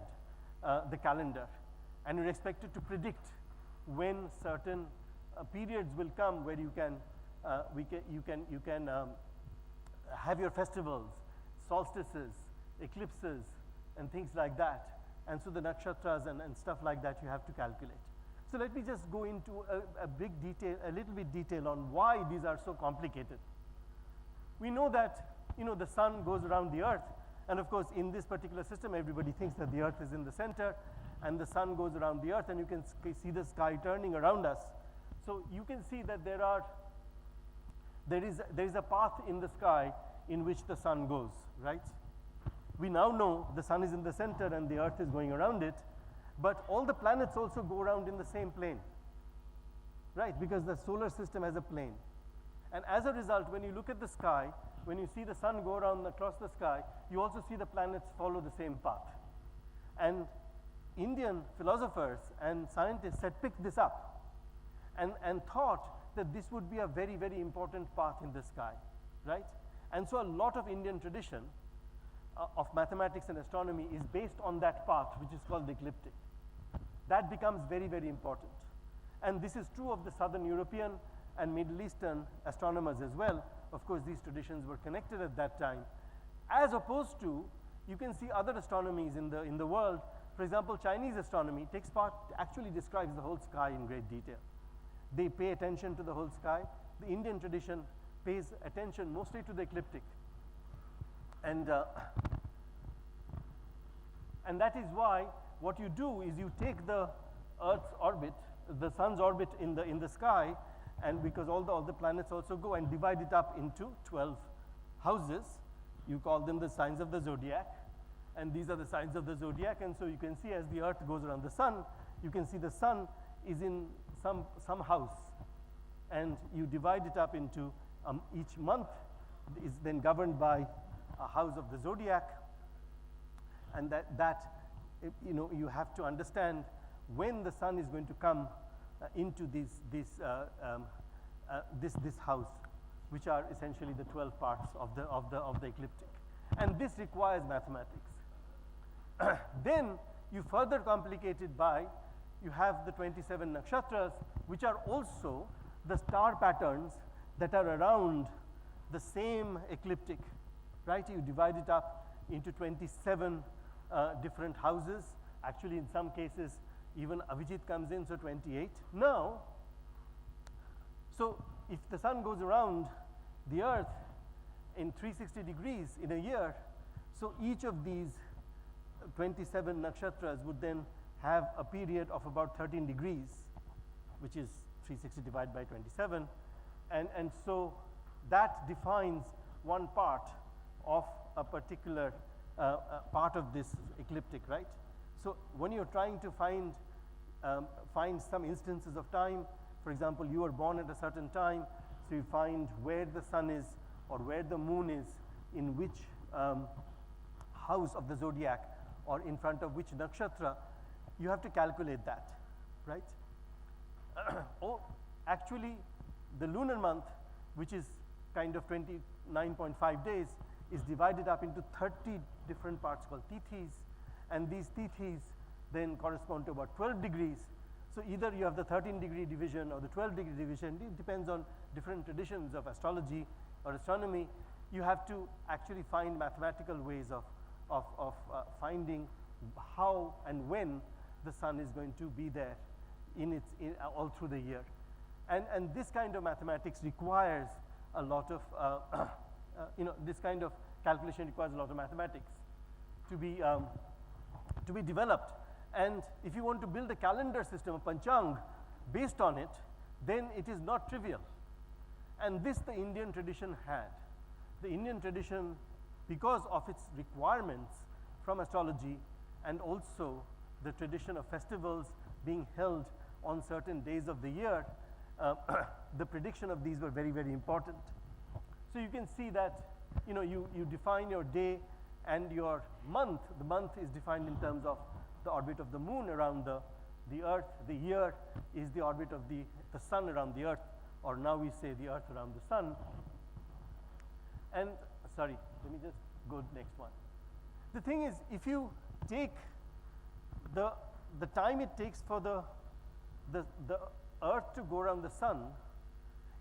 the calendar, and you're expected to predict when certain periods will come where you can have your festivals, solstices, eclipses, and things like that. And so the nakshatras and stuff like that you have to calculate. So let me just go into a little bit detail on why these are so complicated. We know that the sun goes around the earth, and of course in this particular system everybody thinks that the earth is in the center and the sun goes around the earth, and you can see the sky turning around us. So you can see that there is a path in the sky in which the sun goes, right? We now know the sun is in the center and the earth is going around it, but all the planets also go around in the same plane, right? Because the solar system has a plane. And as a result, when you look at the sky, when you see the sun go around across the sky, you also see the planets follow the same path. And Indian philosophers and scientists had picked this up and thought that this would be a very, very important path in the sky, right? And so a lot of Indian tradition of mathematics and astronomy is based on that path, which is called the ecliptic. That becomes very, very important. And this is true of the Southern European and Middle Eastern astronomers as well. Of course, these traditions were connected at that time. As opposed to, you can see other astronomies in the world. For example, Chinese astronomy actually describes the whole sky in great detail. They pay attention to the whole sky. The Indian tradition pays attention mostly to the ecliptic. And that is why what you do is you take the Earth's orbit, the sun's orbit in the sky, and because all the planets also go, and divide it up into 12 houses. You call them the signs of the zodiac, and these are the signs of the zodiac. And so you can see as the Earth goes around the sun, you can see the sun is in some house, and you divide it up into each month is then governed by a house of the zodiac, and that you have to understand when the sun is going to come into this house, which are essentially the 12 parts of the ecliptic, and this requires mathematics. Then you further complicate it by you have the 27 nakshatras, which are also the star patterns that are around the same ecliptic, right? You divide it up into 27 different houses. Actually, in some cases, even Avijit comes in, so 28. Now, so if the sun goes around the earth in 360 degrees in a year, so each of these 27 nakshatras would then have a period of about 13 degrees, which is 360 divided by 27. And so that defines one part of a particular part of this ecliptic, right? So when you're trying to find some instances of time, for example, you were born at a certain time, so you find where the sun is or where the moon is, in which house of the zodiac or in front of which nakshatra, you have to calculate that, right? Or actually, the lunar month, which is kind of 29.5 days, is divided up into 30 different parts called tithis, and these tithis then correspond to about 12 degrees. So either you have the 13-degree division or the 12-degree division. It depends on different traditions of astrology or astronomy. You have to actually find mathematical ways of finding how and when the sun is going to be there all through the year. And this kind of mathematics requires a lot of, this kind of calculation requires a lot of mathematics to be developed. And if you want to build a calendar system, a panchang, based on it, then it is not trivial. And this the Indian tradition had. The Indian tradition, because of its requirements from astrology and also the tradition of festivals being held on certain days of the year, the prediction of these were very, very important. So you can see that, you define your day and your month. The month is defined in terms of the orbit of the moon around the earth. The year is the orbit of the sun around the earth, or now we say the earth around the sun. And sorry, let me just go to the next one. The thing is, if you take the time it takes for the earth to go around the sun,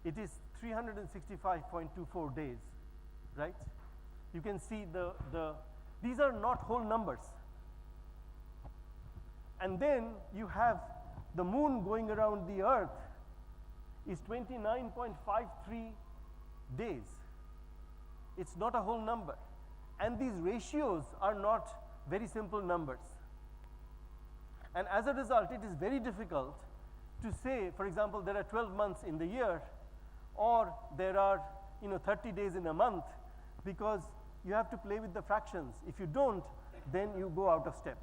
it is 365.24 days, right? You can see these are not whole numbers. And then you have the moon going around the earth is 29.53 days. It's not a whole number. And these ratios are not very simple numbers. And as a result, it is very difficult to say, for example, there are 12 months in the year, or there are 30 days in a month, because you have to play with the fractions. If you don't, then you go out of step.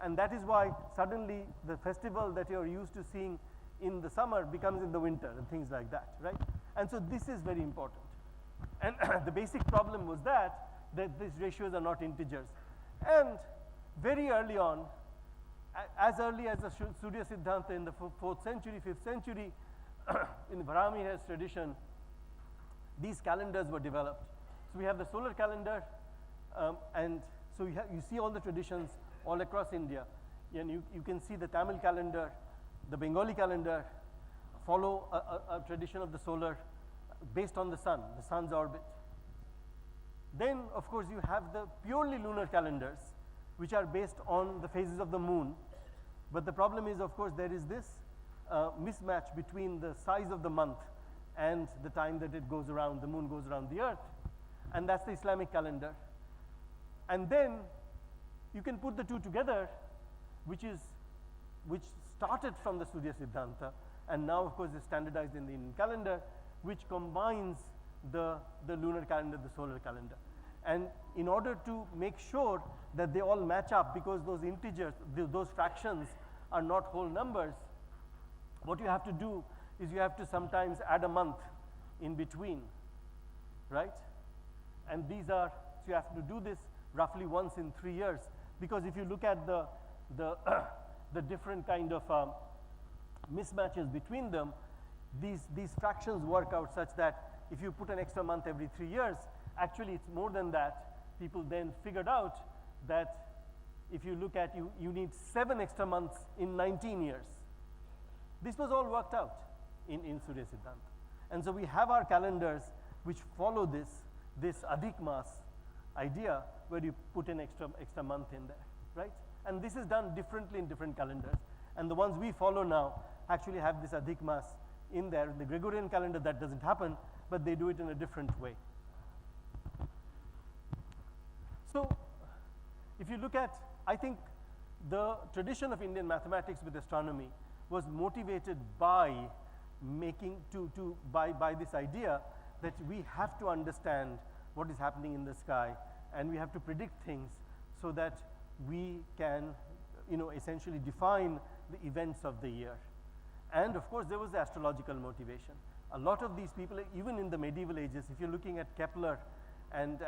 And that is why suddenly the festival that you're used to seeing in the summer becomes in the winter and things like that, right? And so this is very important. And the basic problem was that these ratios are not integers. And very early on, as early as the Surya Siddhanta in the 4th century, 5th century, in the Brahmi tradition, these calendars were developed. So we have the solar calendar, and so you see all the traditions all across India. And you can see the Tamil calendar, the Bengali calendar follow a tradition of the solar based on the sun's orbit. Then, of course, you have the purely lunar calendars, which are based on the phases of the moon. But the problem is, of course, there is this mismatch between the size of the month and the time that it goes around, the moon goes around the earth. And that's the Islamic calendar. And then you can put the two together, which started from the Surya Siddhanta, and now, of course, is standardized in the Indian calendar, which combines the lunar calendar, the solar calendar. And in order to make sure that they all match up, because those integers, those fractions are not whole numbers, what you have to do is you have to sometimes add a month in between, right? And so you have to do this roughly once in 3 years, because if you look at the different kind of mismatches between them, these fractions work out such that if you put an extra month every 3 years, actually it's more than that. People then figured out that if you look at you need 7 extra months in 19 years. This was all worked out in Surya Siddhanta. And so we have our calendars which follow this Adhik Mas idea, where you put an extra month in there, right? And this is done differently in different calendars. And the ones we follow now actually have this Adhik Mas in there. In the Gregorian calendar, that doesn't happen, but they do it in a different way. So if you look at I think the tradition of Indian mathematics with astronomy was motivated by by this idea that we have to understand what is happening in the sky, and we have to predict things so that we can, essentially define the events of the year. And of course, there was the astrological motivation. A lot of these people, even in the medieval ages, if you're looking at Kepler and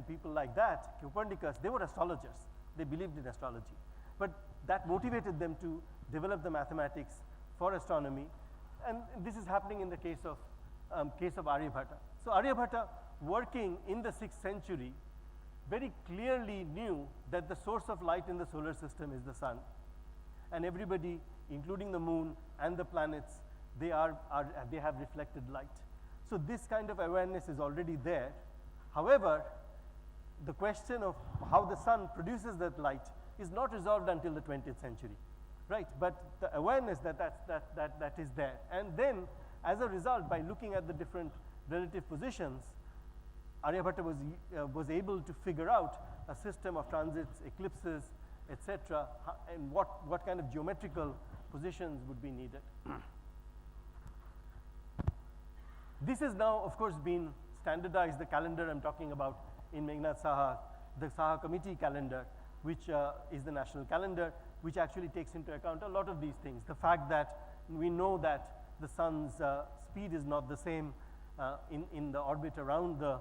people like that, Copernicus, they were astrologers. They believed in astrology. But that motivated them to develop the mathematics for astronomy. And this is happening in the case of Aryabhatta. So Aryabhatta, working in the 6th century, very clearly knew that the source of light in the solar system is the sun. And everybody, including the moon and the planets, they have reflected light. So this kind of awareness is already there. However, the question of how the sun produces that light is not resolved until the 20th century, right? But the awareness that is there. And then, as a result, by looking at the different relative positions, Aryabhatta was able to figure out a system of transits, eclipses, etc., and what kind of geometrical positions would be needed. This has now, of course, been standardized, the calendar I'm talking about in Meghnad Saha, the Saha Committee calendar, which is the national calendar, which actually takes into account a lot of these things. The fact that we know that the sun's speed is not the same in the orbit around the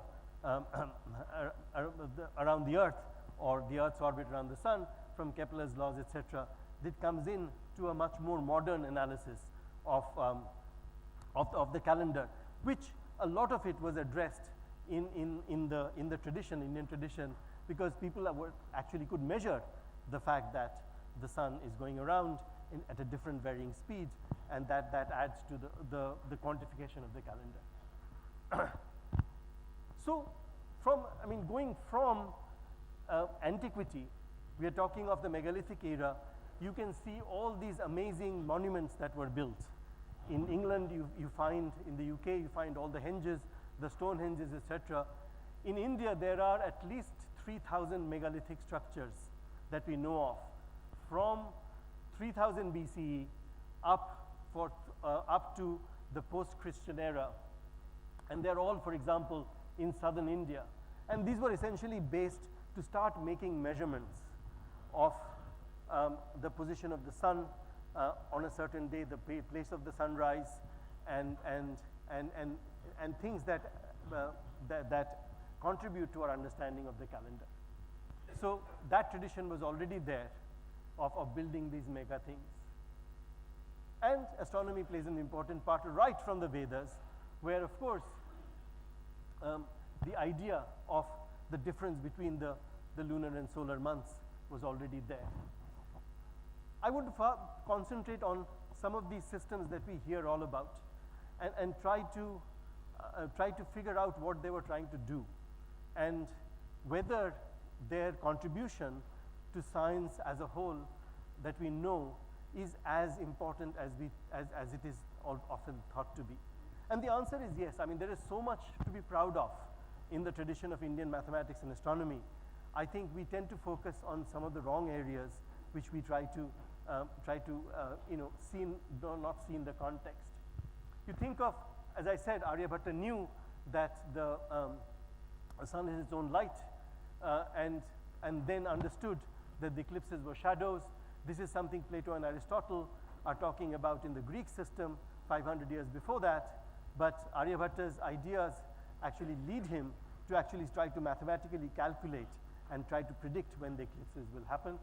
Earth, or the Earth's orbit around the sun, from Kepler's laws, etc. That comes in to a much more modern analysis of the calendar, which a lot of it was addressed in the tradition, Indian tradition, because people actually could measure the fact that the sun is going around at a different varying speed, and that adds to the quantification of the calendar. So, going from antiquity, we are talking of the megalithic era, you can see all these amazing monuments that were built. In England, you find, in the UK, you find all the henges, the stone henges, etc. In India, there are at least 3,000 megalithic structures that we know of, from 3000 BCE up to the post-Christian era. And they're all, for example, in southern India. And these were essentially based to start making measurements of the position of the sun on a certain day, the place of the sunrise, and things that contribute to our understanding of the calendar. So that tradition was already there of building these mega things. And astronomy plays an important part right from the Vedas, where of course the idea of the difference between the lunar and solar months was already there. I would concentrate on some of these systems that we hear all about, and try to figure out what they were trying to do, and whether their contribution to science as a whole that we know is as important as it is often thought to be. And the answer is yes. I mean, there is so much to be proud of in the tradition of Indian mathematics and astronomy. I think we tend to focus on some of the wrong areas, which we try to not see in the context. You think of, as I said, Aryabhatta knew that the sun has its own light, and then understood that the eclipses were shadows. This is something Plato and Aristotle are talking about in the Greek system 500 years before that, but Aryabhatta's ideas actually lead him to actually try to mathematically calculate and try to predict when the eclipses will happen.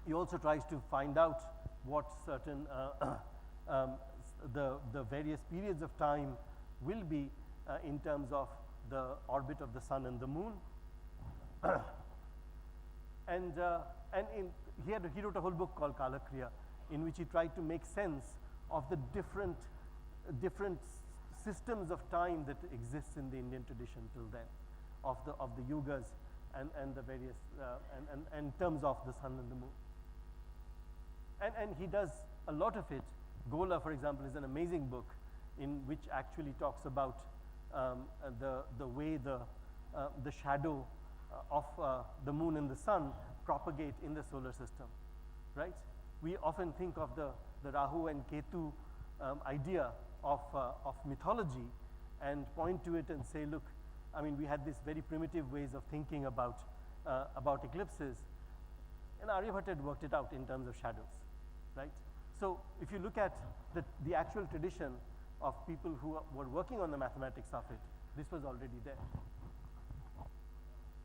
He also tries to find out what certain the various periods of time will be in terms of the orbit of the sun and the moon. He wrote a whole book called Kalakriya, in which he tried to make sense of the different systems of time that exists in the Indian tradition till then, of the yugas and the various and in terms of the sun and the moon. And he does a lot of it. Gola, for example, is an amazing book in which actually talks about the way the shadow of the moon and the sun propagate in the solar system, right? We often think of the Rahu and Ketu idea of mythology and point to it and say, look, I mean, we had these very primitive ways of thinking about eclipses, and Aryabhatta had worked it out in terms of shadows, right? So if you look at the actual tradition of people who were working on the mathematics of it, this was already there.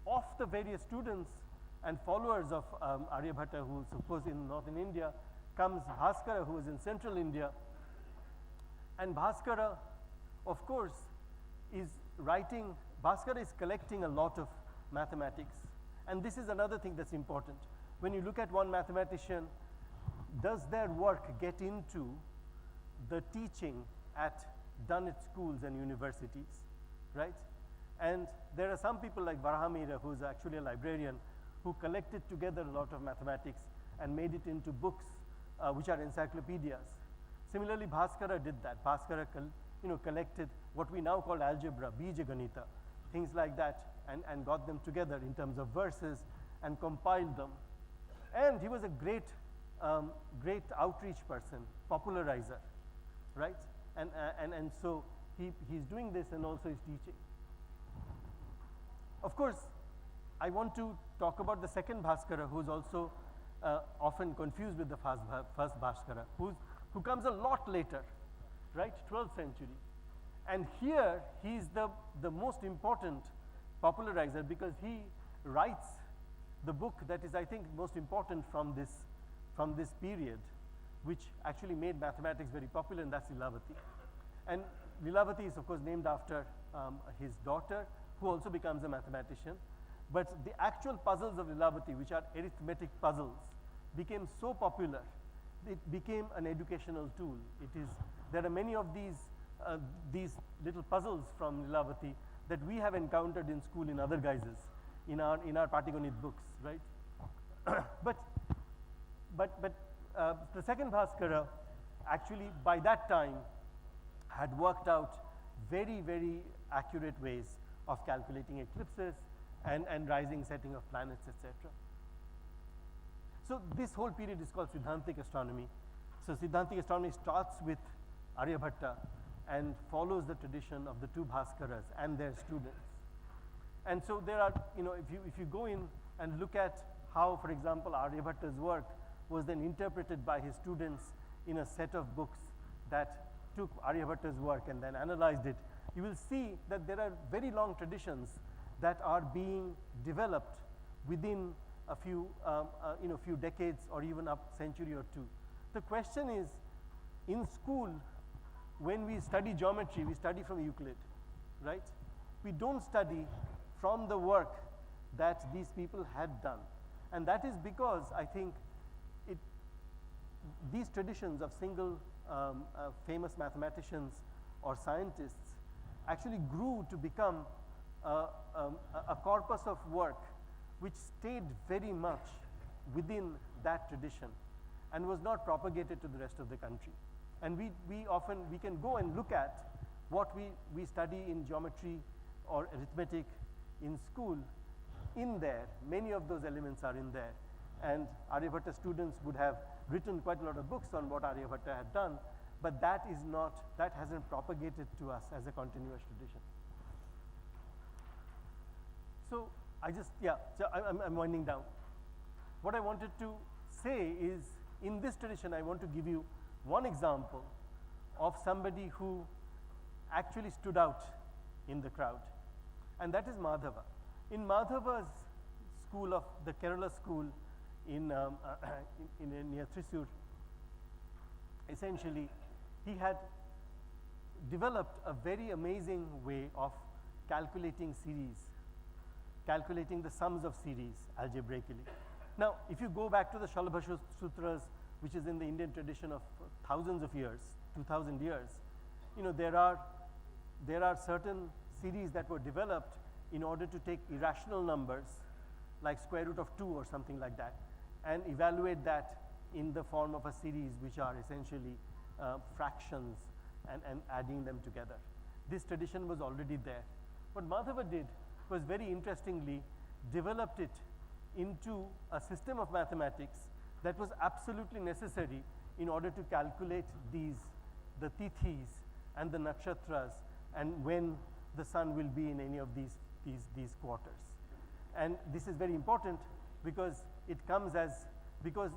Of the various students and followers of Aryabhatta, who suppose in northern India, comes Bhaskara, who is in central India. And Bhaskara, of course, is writing, Bhaskara is collecting a lot of mathematics. And this is another thing that's important. When you look at one mathematician, does their work get into the teaching at Dunnett schools and universities, right? And there are some people like Varahamihira, who is actually a librarian, who collected together a lot of mathematics and made it into books, which are encyclopedias. Similarly, Bhaskara did that. Bhaskara collected what we now call algebra, Bija Ganita, things like that, and got them together in terms of verses and compiled them. And he was a great outreach person, popularizer, right? And so he's doing this and also he's teaching. Of course, I want to talk about the second Bhaskara, who's also often confused with the first Bhaskara, who comes a lot later, right? 12th century. And here he's the most important popularizer, because he writes the book that is, I think, most important from this period, which actually made mathematics very popular, and that's Lilavati. And Lilavati is, of course, named after his daughter, who also becomes a mathematician. But the actual puzzles of Lilavati, which are arithmetic puzzles, became so popular, it became an educational tool. There are many of these little puzzles from Lilavati that we have encountered in school in other guises, in our Patiganit books, right? But the second Bhaskara actually by that time had worked out very, very accurate ways of calculating eclipses and rising, setting of planets, etc. So this whole period is called Siddhantic astronomy. So Siddhantic astronomy starts with Aryabhatta and follows the tradition of the two Bhaskaras and their students. And so there are, if you go in and look at how, for example, Aryabhatta's work was then interpreted by his students in a set of books that took Aryabhatta's work and then analyzed it, you will see that there are very long traditions that are being developed within a few decades or even a century or two. The question is, in school, when we study geometry, we study from Euclid, right? We don't study from the work that these people had done. And that is because I think these traditions of single famous mathematicians or scientists actually grew to become a corpus of work which stayed very much within that tradition and was not propagated to the rest of the country. And we can go and look at what we study in geometry or arithmetic in school. In there, many of those elements are in there. And Aryabhatta students would have written quite a lot of books on what Aryabhatta had done, but that hasn't propagated to us as a continuous tradition. So I'm winding down. What I wanted to say is, in this tradition, I want to give you one example of somebody who actually stood out in the crowd, and that is Madhava. In Madhava's school, of the Kerala school near Thrissur, essentially, he had developed a very amazing way of calculating series, calculating the sums of series algebraically. Now, if you go back to the Shalabha Sutras, which is in the Indian tradition of thousands of years, 2000 years, there are certain series that were developed in order to take irrational numbers like square root of 2 or something like that and evaluate that in the form of a series which are essentially fractions and adding them together. This tradition was already there. What Madhava did was, very interestingly, developed it into a system of mathematics that was absolutely necessary in order to calculate the tithis and the nakshatras and when the sun will be in any of these quarters. And this is very important because it comes as, because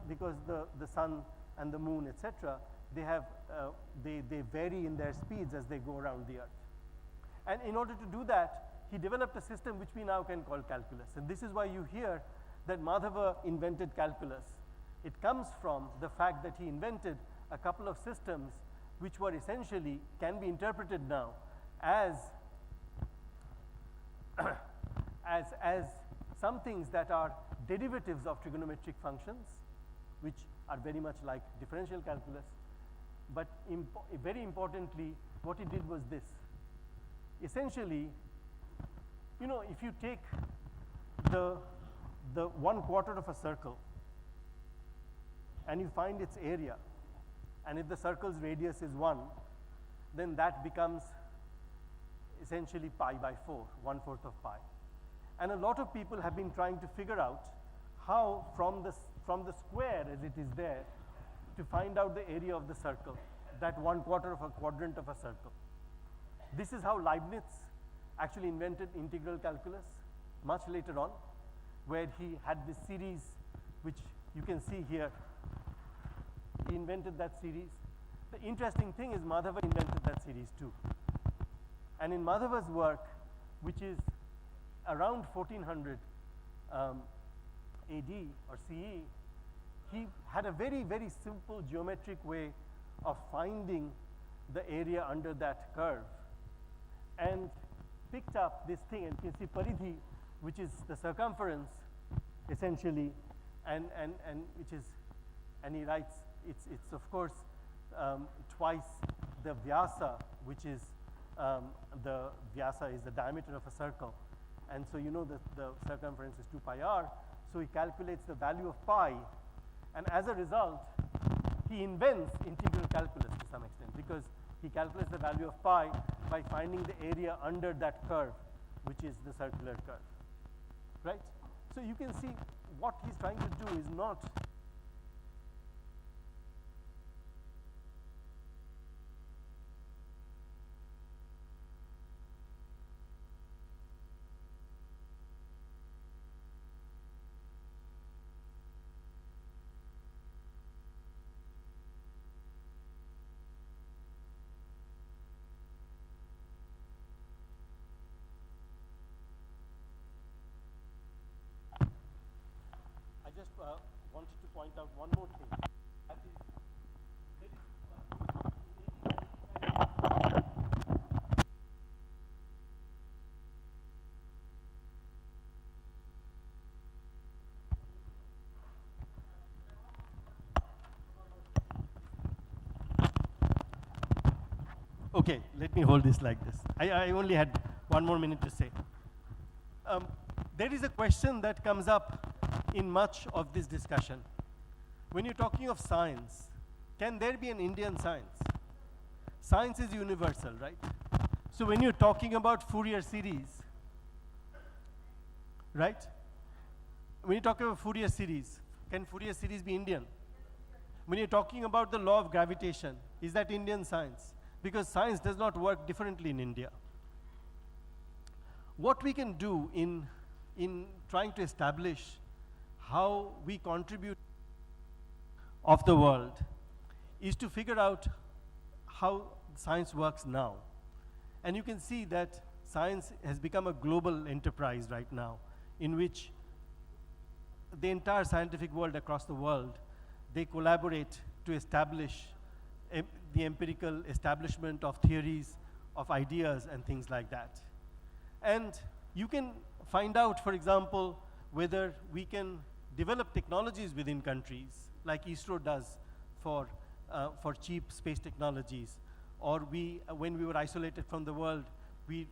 the sun and the moon, etc., they vary in their speeds as they go around the earth. And in order to do that, he developed a system which we now can call calculus. And this is why you hear that Madhava invented calculus. It comes from the fact that he invented a couple of systems which were essentially, can be interpreted now as as some things that are derivatives of trigonometric functions, which are very much like differential calculus. But very importantly, what he did was this. Essentially, you know, if you take the 1/4 of a circle and you find its area, and if the circle's radius is 1, then that becomes essentially pi by 4, 1/4 of pi. And a lot of people have been trying to figure out how from the square as it is there to find out the area of the circle, that 1/4 of a quadrant of a circle. This is how Leibniz actually invented integral calculus much later on, where he had this series which you can see here. He invented that series. The interesting thing is Madhava invented that series too. And in Madhava's work, which is around 1400 AD or CE, he had a very, very simple geometric way of finding the area under that curve, and picked up this thing, and you can see paridhi, which is the circumference essentially, and which is, and he writes, it's of course twice the vyasa, which is the vyasa is the diameter of a circle, and so you know that the circumference is 2 pi r, so he calculates the value of pi, and as a result he invents integral calculus to some extent, because he calculates the value of pi by finding the area under that curve, which is the circular curve, right? So you can see what he's trying to do is not wanted to point out one more thing. That is, okay, let me hold this like this. I only had one more minute to say. There is a question that comes up in much of this discussion. When you're talking of science, can there be an Indian science? Science is universal, right? So when you're talking about Fourier series, right? When you're talking about Fourier series, can Fourier series be Indian? When you're talking about the law of gravitation, is that Indian science? Because science does not work differently in India. What we can do in trying to establish how we contribute of the world is to figure out how science works now. And you can see that science has become a global enterprise right now, in which the entire scientific world across the world, they collaborate to establish the empirical establishment of theories, of ideas, and things like that. And you can find out, for example, whether we can develop technologies within countries, like ISRO does for cheap space technologies, or when we were isolated from the world, we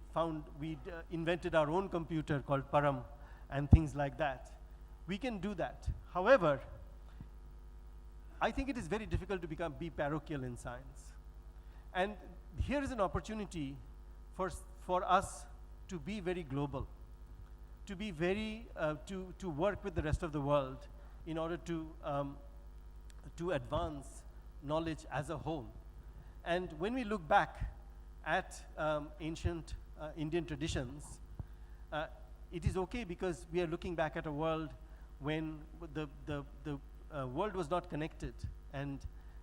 invented our own computer called Param, and things like that. We can do that. However, I think it is very difficult to be parochial in science. And here is an opportunity for us to be very global. to be very, to work with the rest of the world in order to advance knowledge as a whole. And when we look back at ancient Indian traditions, it is okay because we are looking back at a world when the world was not connected and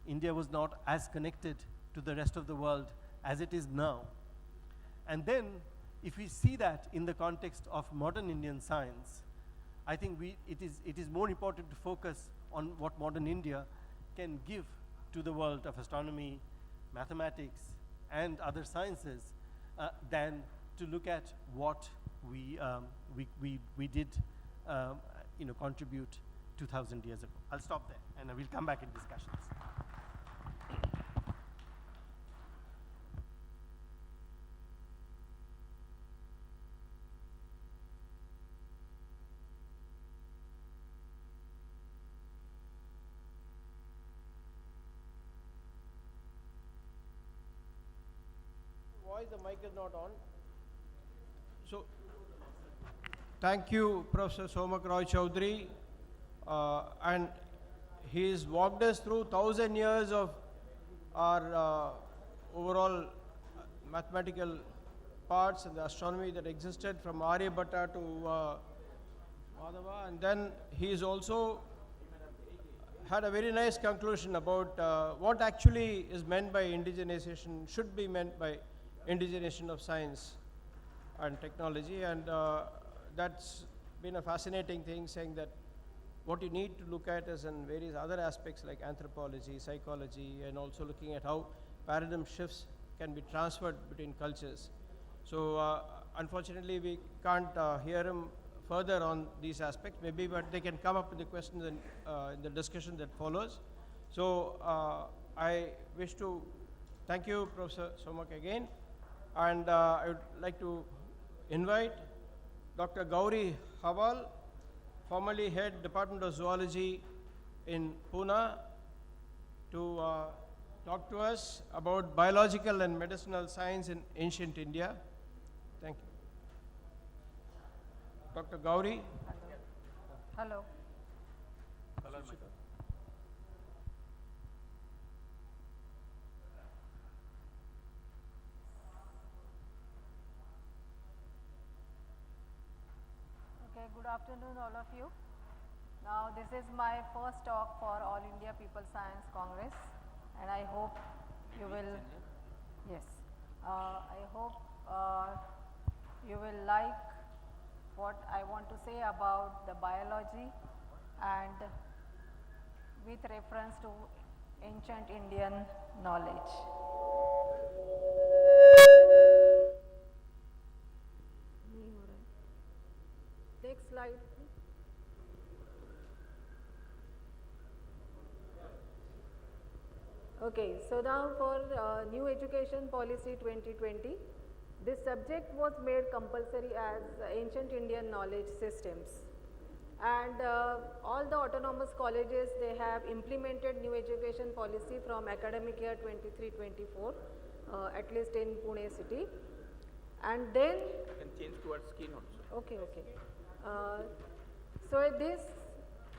India was not as connected to the rest of the world as it is now. And then if we see that in the context of modern Indian science, I think it is more important to focus on what modern India can give to the world of astronomy, mathematics, and other sciences than to look at what we did contribute 2,000 years ago. I'll stop there and I will come back in discussions. Why the mic is not on? So, thank you, Professor Somak Roy Chowdhury, and he's walked us through 1,000 years of our overall mathematical parts and the astronomy that existed from Aryabhatta to Madhava, and then he's also had a very nice conclusion about what actually is meant by indigenization, should be meant by indigenization of science and technology, and that's been a fascinating thing, saying that what you need to look at is in various other aspects like anthropology, psychology, and also looking at how paradigm shifts can be transferred between cultures. So unfortunately we can't hear him further on these aspects, maybe, but they can come up with the questions in the discussion that follows. So I wish to thank you, Professor Somak, again, and I would like to invite Dr. Gauri Hawal, formerly head Department of Zoology in Pune, to talk to us about biological and medicinal science in ancient India. Thank you. Dr. Gauri. Hello. Okay, good afternoon all of you. Now this is my first talk for All India People Science Congress, and I hope you will, yes, I hope you will like what I want to say about the biology and with reference to ancient Indian knowledge. Next slide. Okay, so now for New Education Policy 2020, this subject was made compulsory as ancient Indian knowledge systems. And all the autonomous colleges, they have implemented new education policy from academic year 23-24, at least in Pune city. And then You can change towards screen also. okay. So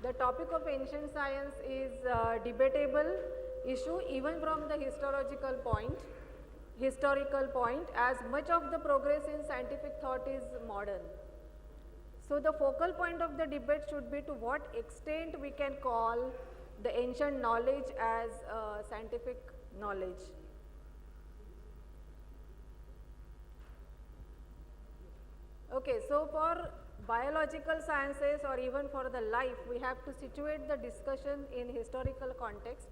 the topic of ancient science is a debatable issue even from the historical point, as much of the progress in scientific thought is modern. So the focal point of the debate should be to what extent we can call the ancient knowledge as scientific knowledge. Okay, so for biological sciences or even for the life, we have to situate the discussion in historical context,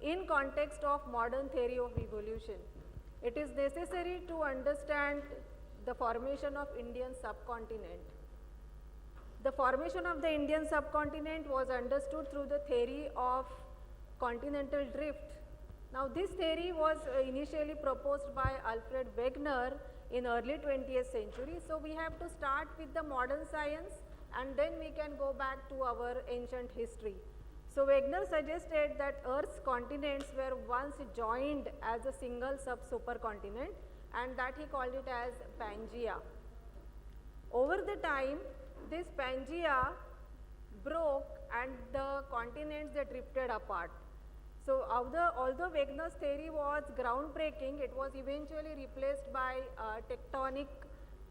in context of modern theory of evolution. It is necessary to understand the formation of Indian subcontinent. The formation of the Indian subcontinent was understood through the theory of continental drift. Now this theory was initially proposed by Alfred Wegener in early 20th century. So we have to start with the modern science and then we can go back to our ancient history. So Wegener suggested that Earth's continents were once joined as a single sub-supercontinent, and that he called it as Pangaea. Over the time, this Pangea broke and the continents they drifted apart. So although Wegener's theory was groundbreaking, it was eventually replaced by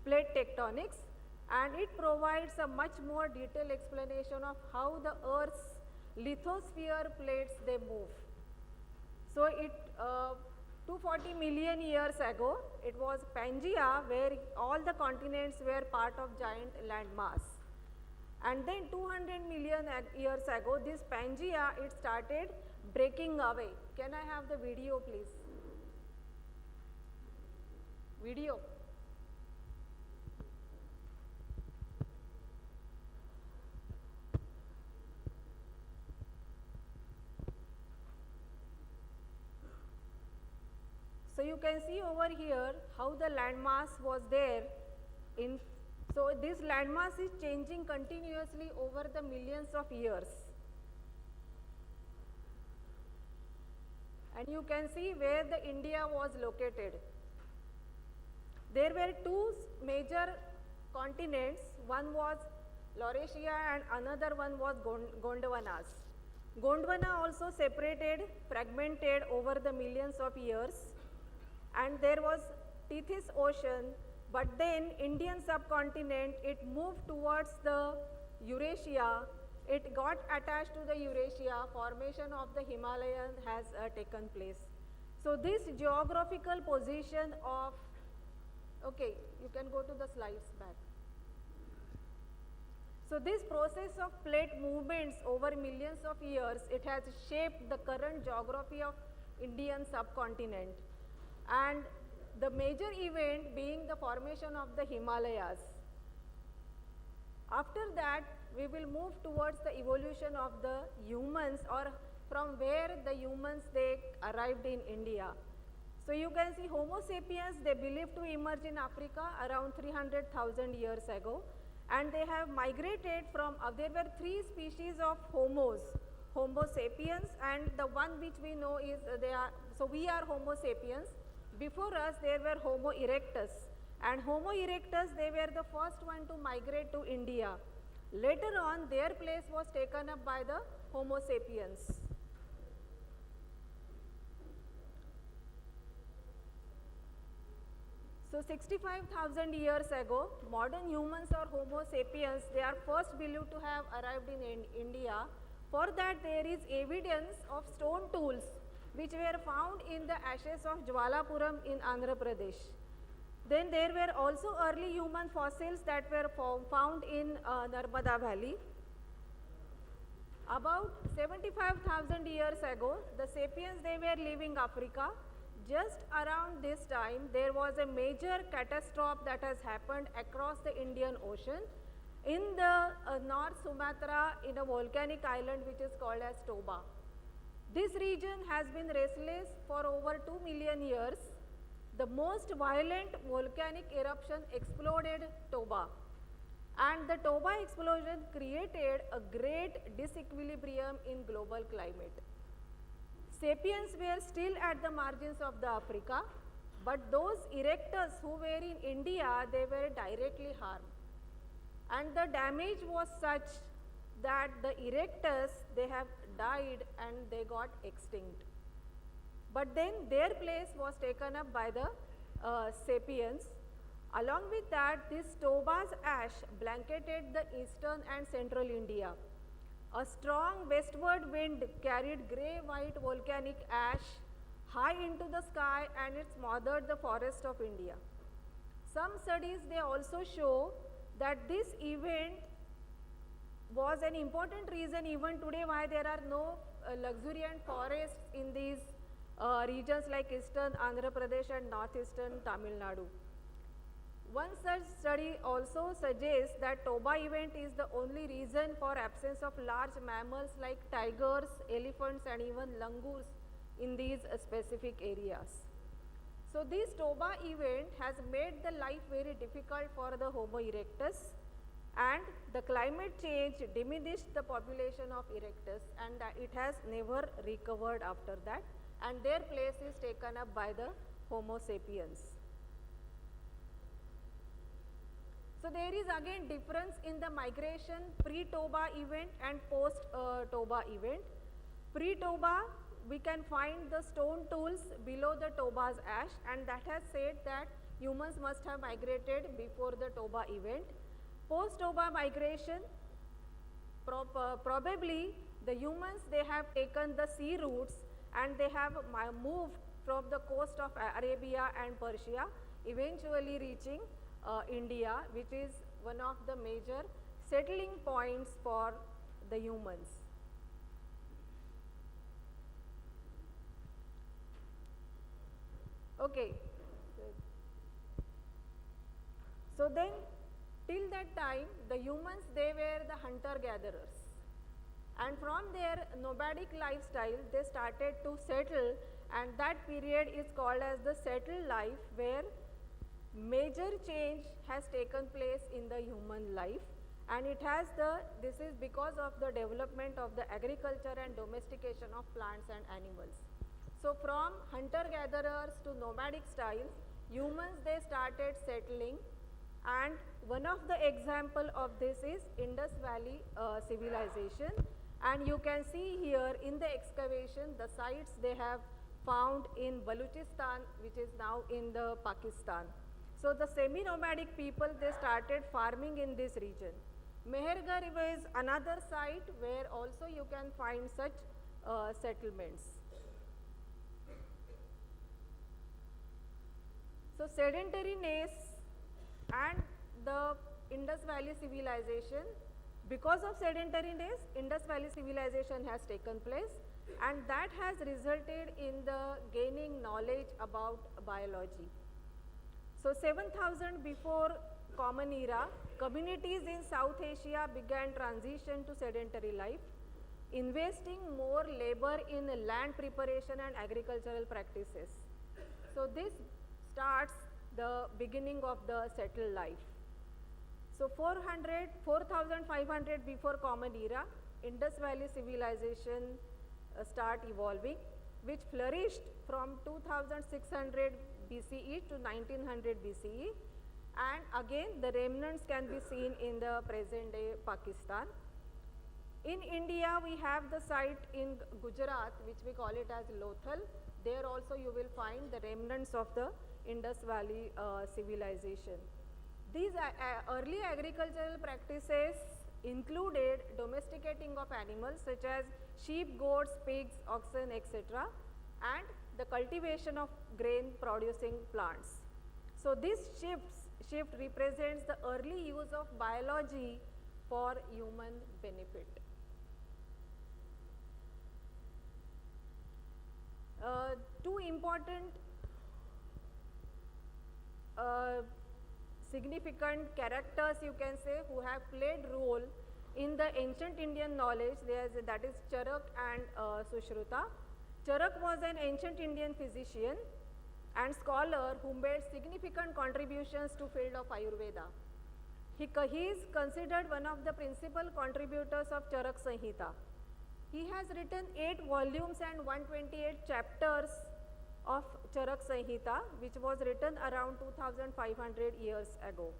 plate tectonics, and it provides a much more detailed explanation of how the Earth's lithosphere plates they move. So 240 million years ago, it was Pangea where all the continents were part of giant landmass. And then 200 million years ago, this Pangea, it started breaking away. Can I have the video, please? Video. So you can see over here how the landmass was there in, so this landmass is changing continuously over the millions of years. And you can see where the India was located. There were two major continents, one was Laurasia and another one was Gondwanas. Gondwana also separated, fragmented over the millions of years, and there was Tethys Ocean, but then Indian subcontinent, it moved towards the Eurasia, it got attached to the Eurasia, formation of the Himalayan has taken place. So this geographical position of, okay, you can go to the slides back. So this process of plate movements over millions of years, it has shaped the current geography of Indian subcontinent. And the major event being the formation of the Himalayas. After that, we will move towards the evolution of the humans, or from where the humans they arrived in India. So you can see Homo sapiens, they believed to emerge in Africa around 300,000 years ago, and they have migrated from, there were three species of Homos, Homo sapiens, and the one which we know is, so we are Homo sapiens. Before us, there were Homo erectus, and Homo erectus, they were the first one to migrate to India. Later on, their place was taken up by the Homo sapiens. So 65,000 years ago, modern humans or Homo sapiens, they are first believed to have arrived in India. For that, there is evidence of stone tools which were found in the ashes of Jwalapuram in Andhra Pradesh. Then there were also early human fossils that were found in Narmada Valley. About 75,000 years ago, the sapiens, they were leaving Africa. Just around this time, there was a major catastrophe that has happened across the Indian Ocean in the North Sumatra, in a volcanic island which is called as Toba. This region has been restless for over 2 million years. The most violent volcanic eruption exploded Toba, and the Toba explosion created a great disequilibrium in global climate. Sapiens were still at the margins of the Africa, but those erectors who were in India, they were directly harmed. And the damage was such that the erectors, they have died and they got extinct. But then their place was taken up by the sapiens. Along with that, this Toba's ash blanketed the eastern and central India. A strong westward wind carried grey-white volcanic ash high into the sky, and it smothered the forest of India. Some studies, they also show that this event was an important reason even today why there are no luxuriant forests in these regions like eastern Andhra Pradesh and northeastern Tamil Nadu. One such study also suggests that Toba event is the only reason for absence of large mammals like tigers, elephants and even langurs in these specific areas. So this Toba event has made the life very difficult for the Homo erectus, and the climate change diminished the population of erectus, and it has never recovered after that, and their place is taken up by the Homo sapiens. So there is again difference in the migration pre-Toba event and post-Toba event. Pre-Toba, we can find the stone tools below the Toba's ash, and that has said that humans must have migrated before the Toba event. Post-Toba migration, probably the humans, they have taken the sea routes and they have moved from the coast of Arabia and Persia, eventually reaching India, which is one of the major settling points for the humans. Okay. So then, till that time, the humans, they were the hunter-gatherers. And from their nomadic lifestyle, they started to settle, and that period is called as the settled life, where major change has taken place in the human life, and this is because of the development of the agriculture and domestication of plants and animals. So from hunter-gatherers to nomadic style, humans, they started settling, and one of the example of this is Indus Valley civilization, and you can see here in the excavation the sites they have found in Balochistan, which is now in the Pakistan. So the semi-nomadic people, they started farming in this region. Mehergarh is another site where also you can find such settlements. So sedentariness and the Indus Valley civilization, because of sedentariness, Indus Valley civilization has taken place, and that has resulted in the gaining knowledge about biology. So 7000 before Common Era, communities in South Asia began transition to sedentary life, investing more labor in land preparation and agricultural practices. So this starts the beginning of the settled life. So 4500 before Common Era, Indus Valley civilization start evolving, which flourished from 2600 BCE to 1900 BCE, and again the remnants can be seen in the present day Pakistan. In India, we have the site in Gujarat, which we call it as Lothal. There also you will find the remnants of the Indus Valley civilization. These early agricultural practices included domesticating of animals such as sheep, goats, pigs, oxen, etc., and the cultivation of grain producing plants. So this shift represents the early use of biology for human benefit. Two important significant characters, you can say, who have played role in the ancient Indian knowledge, that is Charak and Sushruta. Charak was an ancient Indian physician and scholar who made significant contributions to field of Ayurveda. He is considered one of the principal contributors of Charak Samhita. He has written 8 volumes and 128 chapters of Charak Samhita, which was written around 2500 years ago.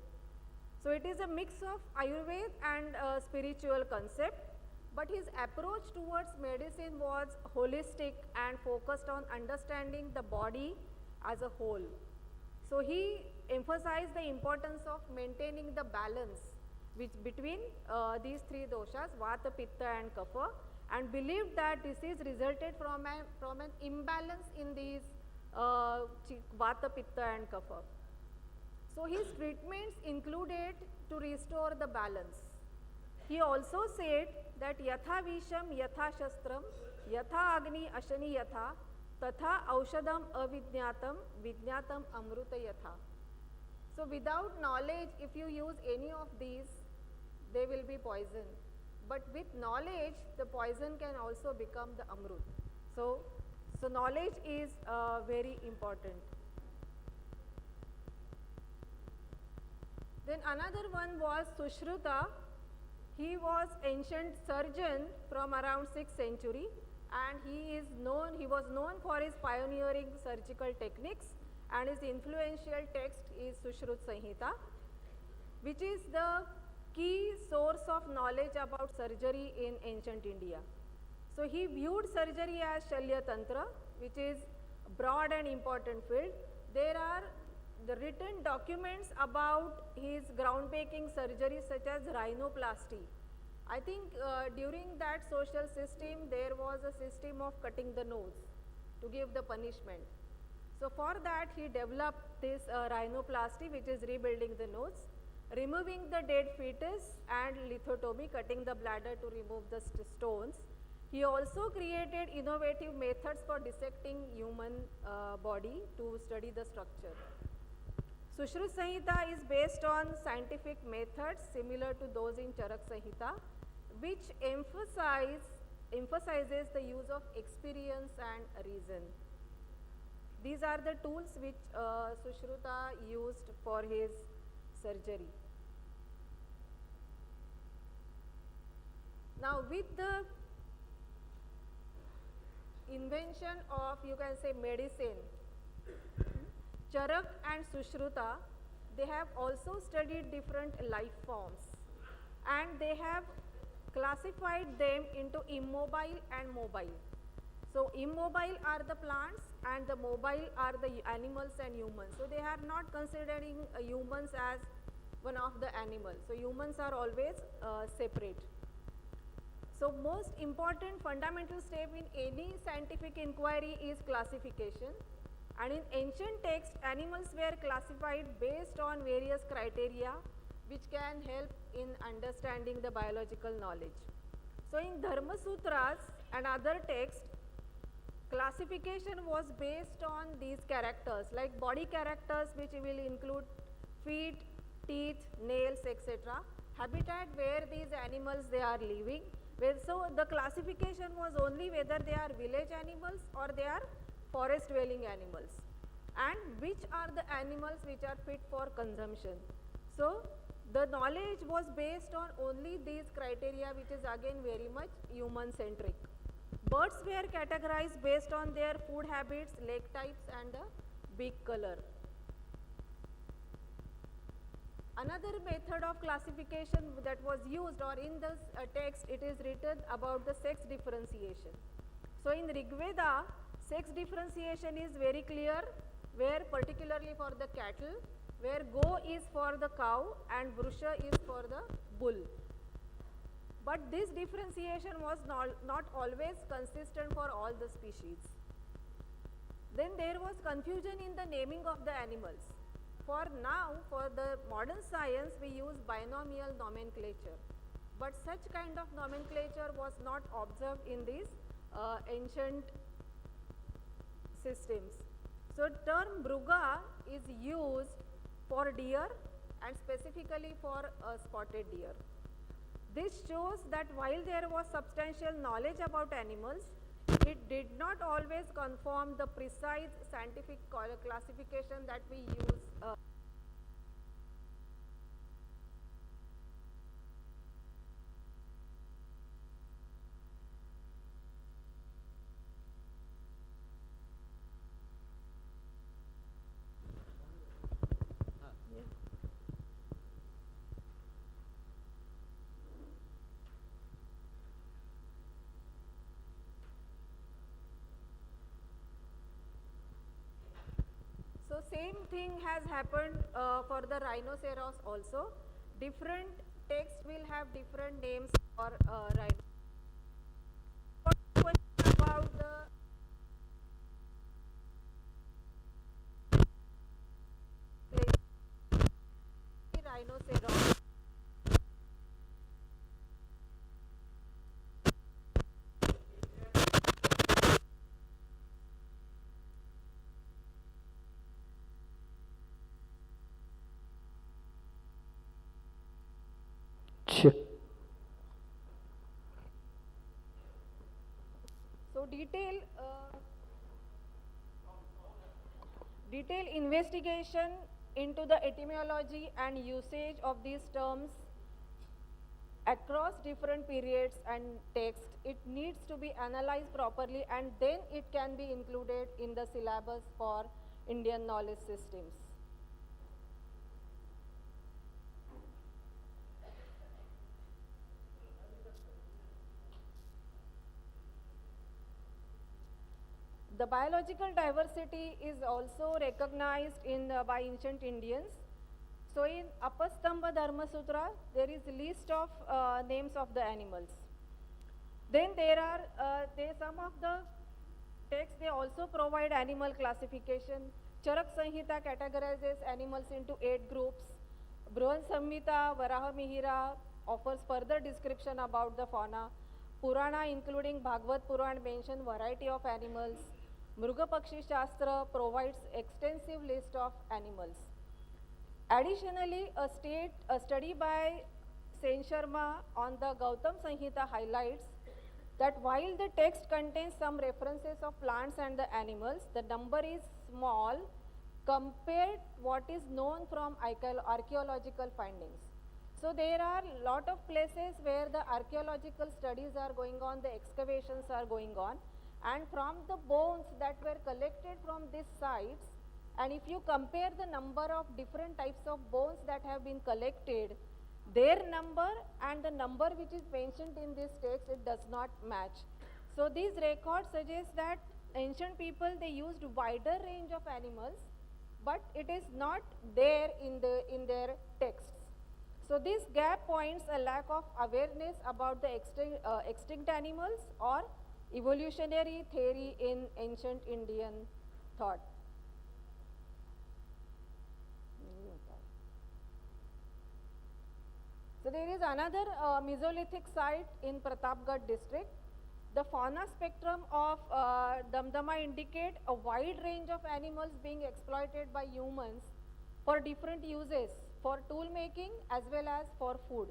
So it is a mix of Ayurveda and spiritual concept, but his approach towards medicine was holistic and focused on understanding the body as a whole. So he emphasized the importance of maintaining the balance between these 3 doshas, Vata, Pitta and Kapha, and believed that disease resulted from an imbalance in these Vata, Pitta and Kapha. So his treatments included to restore the balance. He also said that Yatha Visham Yatha Shastram Yatha Agni Ashani Yatha Tatha Aushadam Avidnyatam Vidnyatam Amruta Yatha. So without knowledge, if you use any of these, they will be poison. But with knowledge, the poison can also become the Amrut. So knowledge is very important. Then another one was Sushruta. He was ancient surgeon from around 6th century, and he was known for his pioneering surgical techniques, and his influential text is Sushrut Samhita. which is the key source of knowledge about surgery in ancient India. So he viewed surgery as Shalya Tantra, which is broad and important field. There are the written documents about his groundbreaking surgeries such as rhinoplasty. I think during that social system there was a system of cutting the nose to give the punishment. So for that he developed this rhinoplasty, which is rebuilding the nose, removing the dead fetus, and lithotomy, cutting the bladder to remove the stones. He also created innovative methods for dissecting human body to study the structure. Sushruta Samhita is based on scientific methods similar to those in Charak Samhita, which emphasizes the use of experience and reason. These are the tools which Sushruta used for his surgery. Now with the invention of, you can say, medicine, Charak and Sushruta, they have also studied different life forms and they have classified them into immobile and mobile. So immobile are the plants and the mobile are the animals and humans. So they are not considering humans as one of the animals. So humans are always separate. So most important fundamental step in any scientific inquiry is classification, and in ancient texts animals were classified based on various criteria which can help in understanding the biological knowledge. So in Dharma Sutras and other texts, classification was based on these characters, like body characters, which will include feet, teeth, nails, etc. Habitat, where these animals they are living. So the classification was only whether they are village animals or they are forest dwelling animals, and which are the animals which are fit for consumption. So the knowledge was based on only these criteria, which is again very much human centric. Birds were categorized based on their food habits, leg types and the beak color. Another method of classification that was used, or in this text it is written about the sex differentiation. So in Rig Veda, sex differentiation is very clear, where particularly for the cattle, where Go is for the cow and Vrusha is for the bull. But this differentiation was not always consistent for all the species. Then there was confusion in the naming of the animals. For now, for the modern science, we use binomial nomenclature, but such kind of nomenclature was not observed in these ancient systems. So term Mruga is used for deer and specifically for spotted deer. This shows that while there was substantial knowledge about animals, it did not always conform the precise scientific classification that we use. So same thing has happened for the rhinoceros also. Different texts will have different names for rhino. Question about the rhinoceros. So detailed investigation into the etymology and usage of these terms across different periods and texts, it needs to be analyzed properly, and then it can be included in the syllabus for Indian knowledge systems. The biological diversity is also recognized by ancient Indians. So in Apastamba Dharma Sutra, there is a list of names of the animals. Then there are some of the texts, they also provide animal classification. Charak Sanhita categorizes animals into 8 groups. Brihan Samhita, Varaha Mihira offers further description about the fauna. Purana, including Bhagavad Puran, mention variety of animals. Mruga Pakshi Shastra provides extensive list of animals. Additionally, a study by Sen Sharma on the Gautam Sanhita highlights that while the text contains some references of plants and the animals, the number is small compared what is known from archaeological findings. So there are a lot of places where the archaeological studies are going on, the excavations are going on, and from the bones that were collected from these sites, and if you compare the number of different types of bones that have been collected, their number and the number which is mentioned in this text, it does not match. So these records suggest that ancient people, they used wider range of animals, but it is not there in their texts. So this gap points a lack of awareness about the extinct animals or evolutionary theory in ancient Indian thought. So there is another Mesolithic site in Pratapgarh district. The fauna spectrum of Damdama indicate a wide range of animals being exploited by humans for different uses, for tool making as well as for food.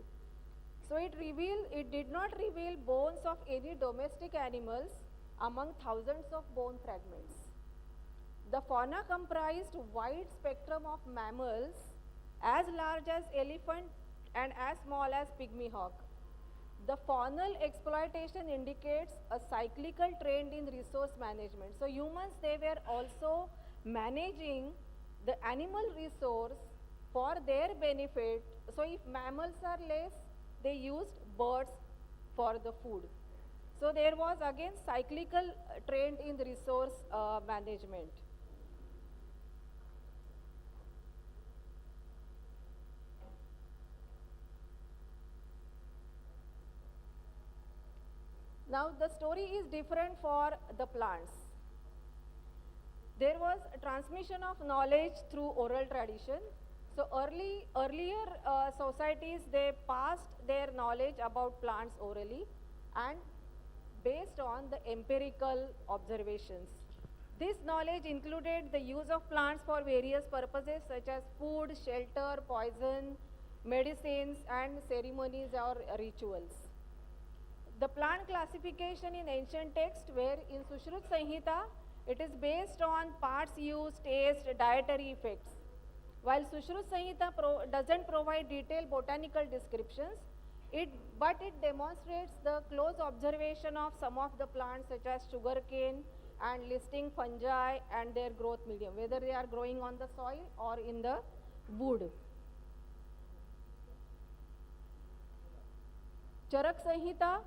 So it did not reveal bones of any domestic animals among thousands of bone fragments. The fauna comprised wide spectrum of mammals as large as elephant and as small as pygmy hawk. The faunal exploitation indicates a cyclical trend in resource management. So humans, they were also managing the animal resource for their benefit. So if mammals are less, they used birds for the food. So there was again cyclical trend in the resource management. Now the story is different for the plants. There was a transmission of knowledge through oral tradition. So earlier societies, they passed their knowledge about plants orally and based on the empirical observations. This knowledge included the use of plants for various purposes such as food, shelter, poison, medicines and ceremonies or rituals. The plant classification in ancient text where in Sushruta Sanhita, it is based on parts use, taste, dietary effects. While Sushruta Sanhita doesn't provide detailed botanical descriptions, but it demonstrates the close observation of some of the plants such as sugarcane and listing fungi and their growth medium, whether they are growing on the soil or in the wood. Charak Sanhita,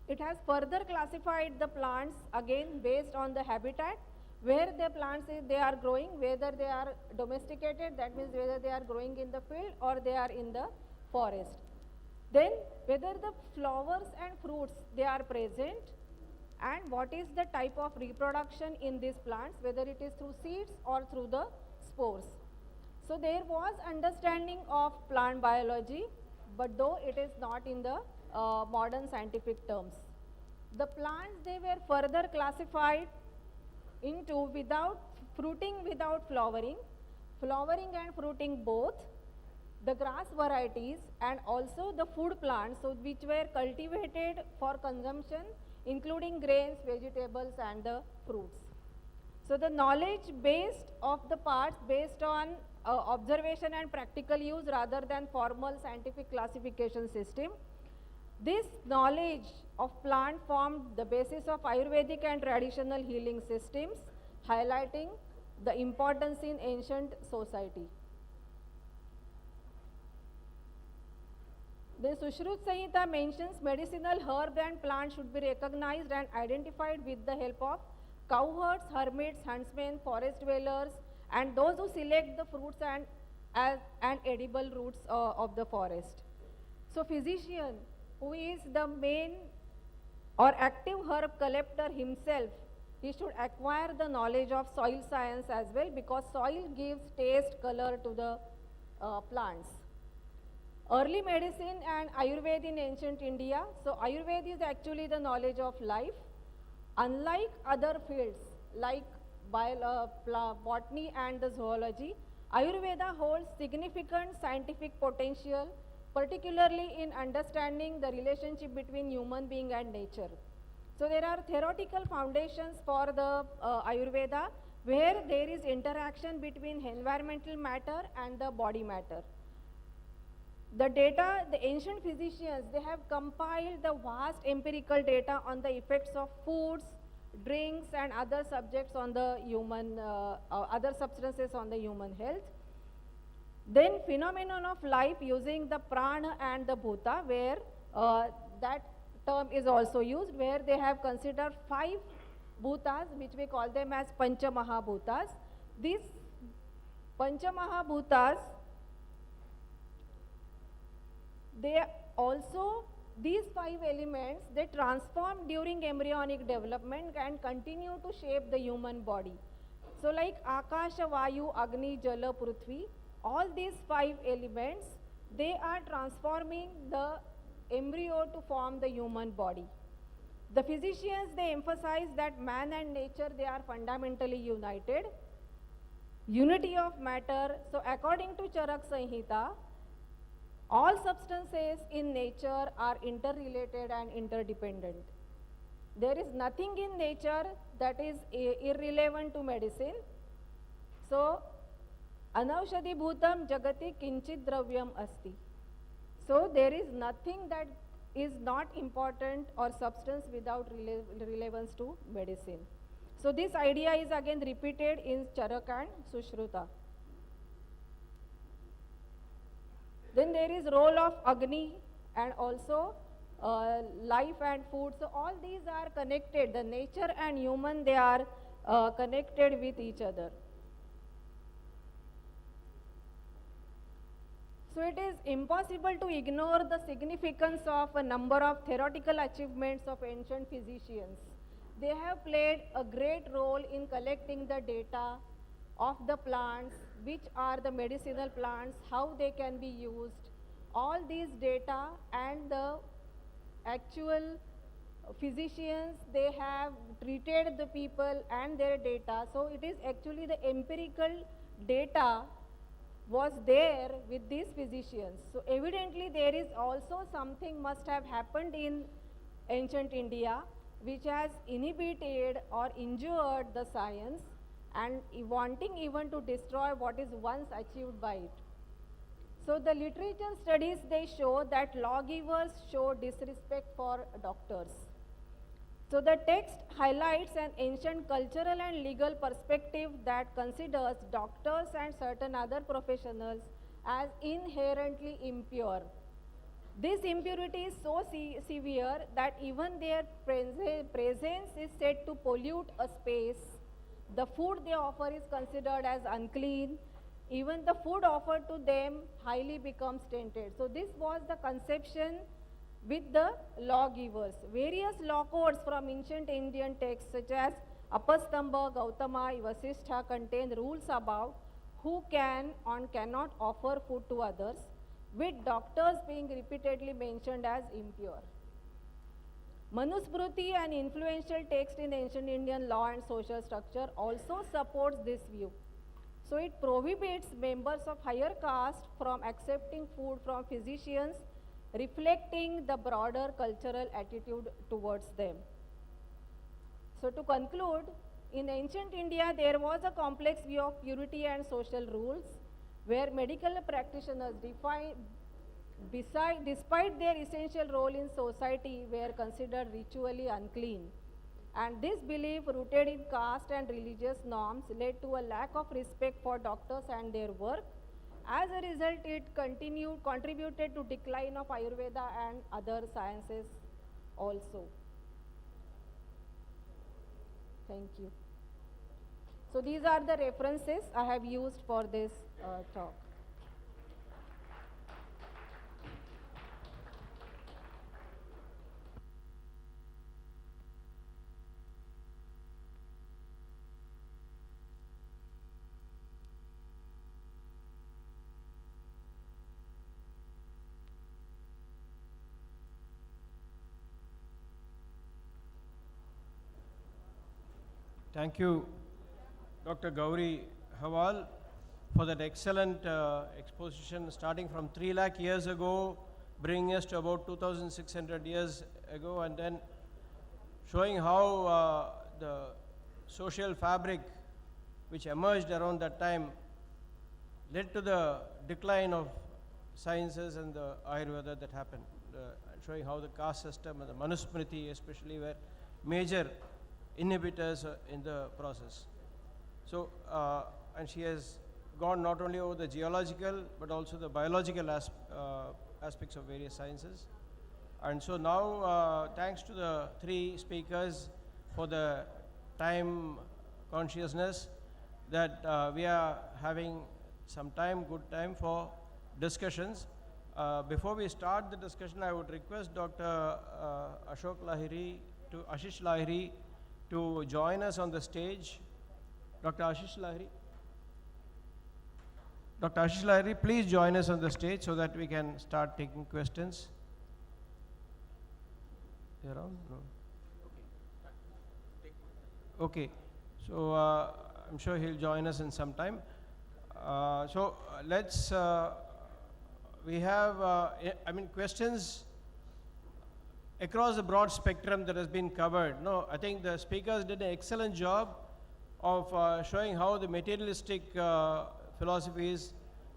it has further classified the plants again based on the habitat where the plants they are growing, whether they are domesticated, that means whether they are growing in the field or they are in the forest. Then whether the flowers and fruits they are present and what is the type of reproduction in these plants, whether it is through seeds or through the spores. So there was understanding of plant biology, but though it is not in the modern scientific terms. The plants, they were further classified into without fruiting, without flowering, flowering and fruiting both, the grass varieties and also the food plants, so which were cultivated for consumption, including grains, vegetables and the fruits. So the knowledge based of the parts based on observation and practical use rather than formal scientific classification system. This knowledge of plant formed the basis of Ayurvedic and traditional healing systems, highlighting the importance in ancient society. Then Sushrut Samhita mentions medicinal herb and plant should be recognized and identified with the help of cowherds, hermits, huntsmen, forest dwellers, and those who select the fruits and edible roots of the forest. So physician, who is the main or active herb collector himself, he should acquire the knowledge of soil science as well, because soil gives taste, color to the plants. Early medicine and Ayurveda in ancient India. So Ayurveda is actually the knowledge of life. Unlike other fields like botany and the zoology, Ayurveda holds significant scientific potential, particularly in understanding the relationship between human being and nature. So there are theoretical foundations for the Ayurveda, where there is interaction between environmental matter and the body matter. The data, the ancient physicians, they have compiled the vast empirical data on the effects of foods, drinks, and other subjects on the human, other substances on the human health. Then phenomenon of life using the prana and the bhuta, where that term is also used, where they have considered 5 bhutas, which we call them as Pancha Mahabhutas. These Pancha Mahabhutas, they also, these 5 elements, they transform during embryonic development and continue to shape the human body. So like Akasha, Vayu, Agni, Jala, Prithvi, all these 5 elements, they are transforming the embryo to form the human body. The physicians, they emphasize that man and nature, they are fundamentally united. Unity of matter. So according to Charak Samhita, all substances in nature are interrelated and interdependent. There is nothing in nature that is irrelevant to medicine. So, Anaushadhi bhutam jagati kinchit dravyam asti. So, there is nothing that is not important or substance without relevance to medicine. So, this idea is again repeated in Charak and Sushruta. Then there is role of Agni and also life and food. So all these are connected. The nature and human, they are connected with each other. So it is impossible to ignore the significance of a number of theoretical achievements of ancient physicians. They have played a great role in collecting the data of the plants, which are the medicinal plants, how they can be used. All these data and the actual physicians, they have treated the people and their data. So it is actually the empirical data was there with these physicians. So evidently there is also something must have happened in ancient India which has inhibited or injured the science and wanting even to destroy what is once achieved by it. So the literature studies, they show that lawgivers show disrespect for doctors. So the text highlights an ancient cultural and legal perspective that considers doctors and certain other professionals as inherently impure. This impurity is so severe that even their presence is said to pollute a space. The food they offer is considered as unclean. Even the food offered to them highly becomes tainted. So this was the conception with the lawgivers. Various law codes from ancient Indian texts such as Apastamba, Gautama, Vasishtha contain rules about who can and cannot offer food to others, with doctors being repeatedly mentioned as impure. Manusmriti, an influential text in ancient Indian law and social structure, also supports this view. So it prohibits members of higher caste from accepting food from physicians, reflecting the broader cultural attitude towards them. So to conclude, in ancient India there was a complex view of purity and social rules, where medical practitioners despite their essential role in society, were considered ritually unclean. And this belief, rooted in caste and religious norms, led to a lack of respect for doctors and their work. As a result, it contributed to decline of Ayurveda and other sciences also. Thank you. So these are the references I have used for this talk. Thank you, Dr. Gauri Hawal, for that excellent exposition, starting from 3 lakh years ago, bringing us to about 2,600 years ago, and then showing how the social fabric which emerged around that time led to the decline of sciences and the Ayurveda that happened, showing how the caste system and the Manusmriti especially were major inhibitors in the process. So, and she has gone not only over the geological but also the biological aspects of various sciences. And so now, thanks to the 3 speakers for the time consciousness that we are having some time, good time for discussions. Before we start the discussion, I would request Dr. Ashish Lahiri to join us on the stage. Dr. Ashish Lahiri. Dr. Ashish Lahiri, please join us on the stage so that we can start taking questions. You around? No. Okay. So I'm sure he'll join us in some time. Let's. We have, I mean, questions across the broad spectrum that has been covered. No, I think the speakers did an excellent job of showing how the materialistic philosophies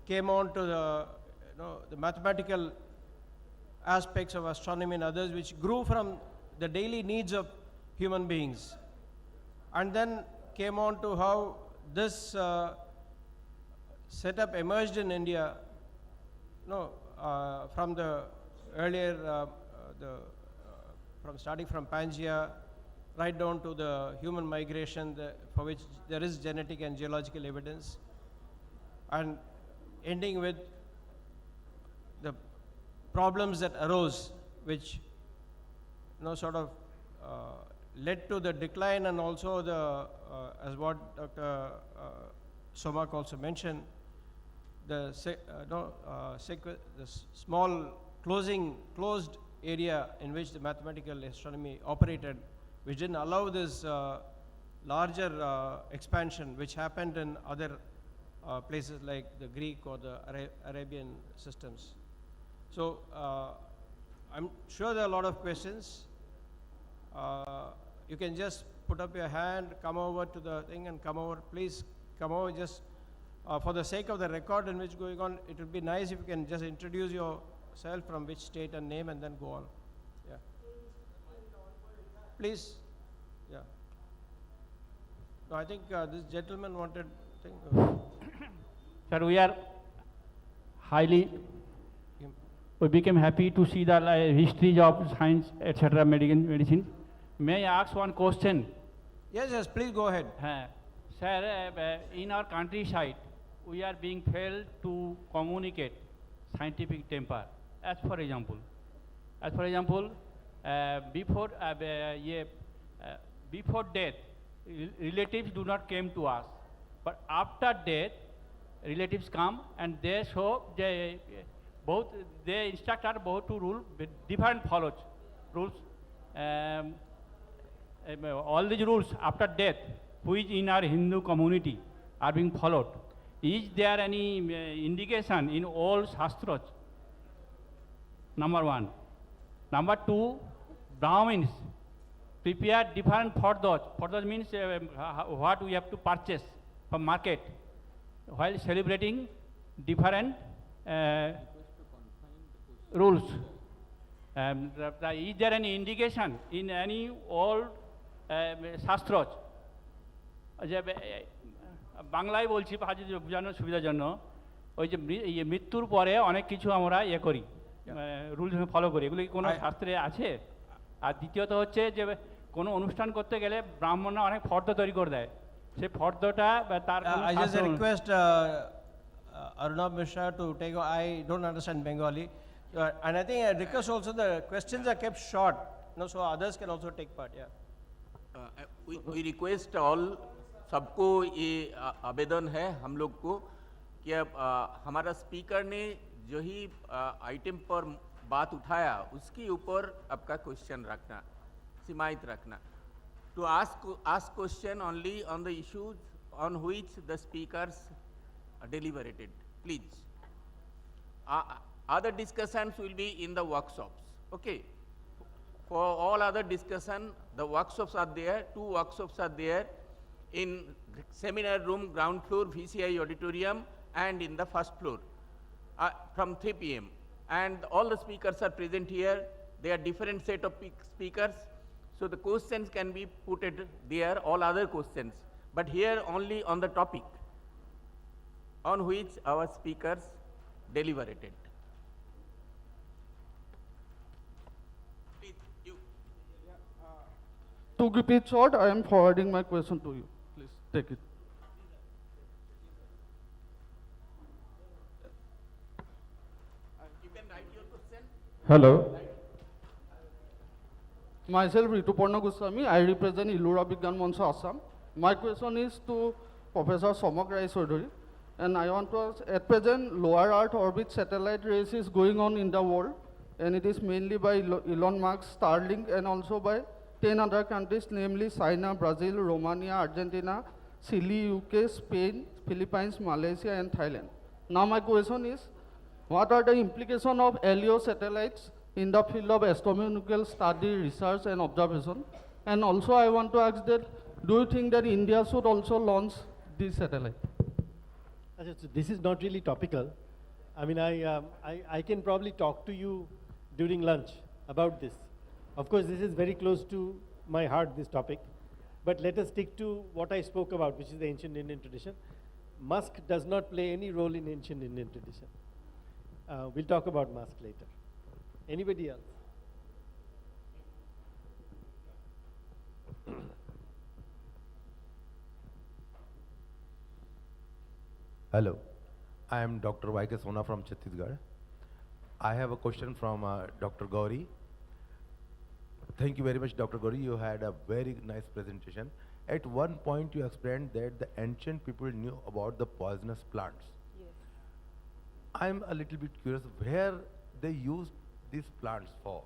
came on to the, the mathematical aspects of astronomy and others, which grew from the daily needs of human beings, and then came on to how this setup emerged in India. From the earlier from starting from Pangaea right down to the human migration for which there is genetic and geological evidence, and ending with the problems that arose which sort of led to the decline, and also the as what Dr. Somak also mentioned, the small closed area in which the mathematical astronomy operated, which didn't allow this larger expansion which happened in other places like the Greek or the Arabian systems. So I'm sure there are a lot of questions. You can just put up your hand, come over to the thing and come over. Please come over. Just for the sake of the record in which going on, it would be nice if you can just introduce yourself, from which state and name, and then go on. Yeah. Please. Yeah. No, I think this gentleman wanted thing. Sir, we became happy to see the histories of science, etc., medicine. May I ask one question? Yes, please go ahead. Sir, in our countryside, we are being failed to communicate scientific temper. As for example, before death, relatives do not came to us, but after death, relatives come and they show they instruct us both to rule with different rules. All these rules after death, which in our Hindu community are being followed. Is there any indication in all Shastras? Number 1. Number 2, Brahmins prepare different fordosh. Fordosh means what we have to purchase from market while celebrating different rules. Is there any indication in any old Shastras? বাংলায় বলছি বোঝানোর সুবিধার জন্য, ওই যে মৃত্যুর পরে অনেক কিছু আমরা করি, রুলস ফলো করি, এগুলো কি কোনো শাস্ত্রে আছে? আর দ্বিতীয়ত হচ্ছে যে কোনো অনুষ্ঠান করতে গেলে ব্রাহ্মণরা অনেক ফর্দ তৈরি করে দেয়, সেই ফর্দটা তার কোনো I just শাস্ত্র অনু- request Arunabh Mishra to take, I don't understand Bengali. And I think I request also the questions are kept short, so others can also take part, yeah. we request all, सबको ये आवेदन है हम लोग को कि हमारा स्पीकर ने जो ही आइटम पर बात उठाया उसके ऊपर आपका क्वेश्चन रखना, सीमायित रखना, to ask question only on the issues on which the speakers deliberated, please. Other discussions will be in the workshops, okay? For all other discussion, the workshops are there, 2 workshops are there in seminar room, ground floor, VCI auditorium, and in the first floor from 3 p.m. And all the speakers are present here. They are different set of speakers, so the questions can be put there, all other questions. But here only on the topic on which our speakers deliberated. Please, you. To keep it short, I am forwarding my question to you. Please take it. You can write your question. Hello. Myself Rituparna Goswami. I represent Ilura Bigyan Mancha Assam. My question is to Professor Somak Rai Chaudhary, and I want to ask, at present lower Earth orbit satellite race is going on in the world, and it is mainly by Elon Musk, Starlink, and also by 10 other countries, namely China, Brazil, Romania, Argentina, Chile, UK, Spain, Philippines, Malaysia, and Thailand. Now my question is, what are the implications of LEO satellites in the field of astronomical study, research, and observation? And also I want to ask that, do you think that India should also launch this satellite? Ajay, so this is not really topical. I mean, I can probably talk to you during lunch about this. Of course, this is very close to my heart, this topic. But let us stick to what I spoke about, which is the ancient Indian tradition. Musk does not play any role in ancient Indian tradition. We'll talk about Musk later. Anybody else? Hello, I am Dr. Y.K. Sona from Chhattisgarh. I have a question from Dr. Gauri. Thank you very much, Dr. Gauri. You had a very nice presentation. At one point, you explained that the ancient people knew about the poisonous plants. Yes. I'm a little bit curious where they used these plants for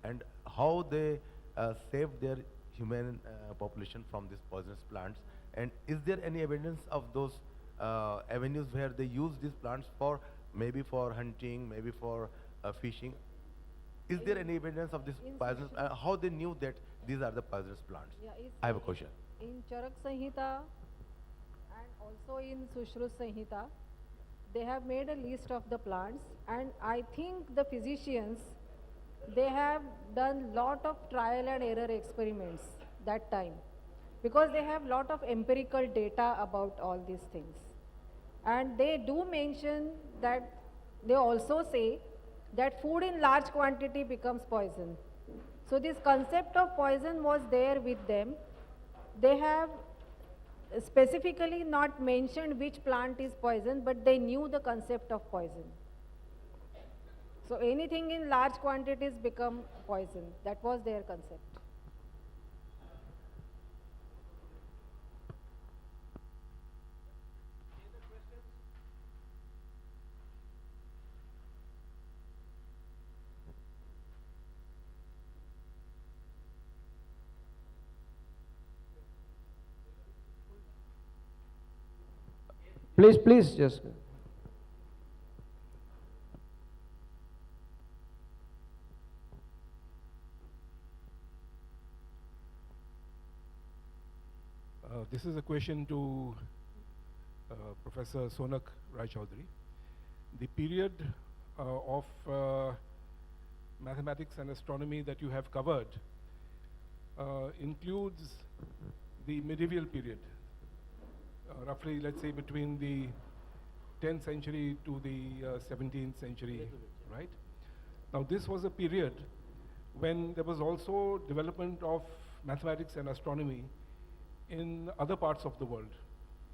and how they saved their human population from these poisonous plants. And is there any evidence of those avenues where they use these plants for, maybe for hunting, maybe for fishing? Is there any evidence of this in poisonous, how they knew that these are the poisonous plants? Yeah, I have a question. in Charak Samhita and also in Sushruta Samhita, they have made a list of the plants, and I think the physicians, they have done lot of trial and error experiments that time, because they have lot of empirical data about all these things. And they do mention that, they also say that food in large quantity becomes poison. So this concept of poison was there with them. They have specifically not mentioned which plant is poison, but they knew the concept of poison. So anything in large quantities become poison. That was their concept. Please, just. This is a question to Professor Sonak Rai Chaudhary. The period of mathematics and astronomy that you have covered includes the medieval period, roughly, let's say, between the 10th century to the 17th century, right? Now this was a period when there was also development of mathematics and astronomy in other parts of the world,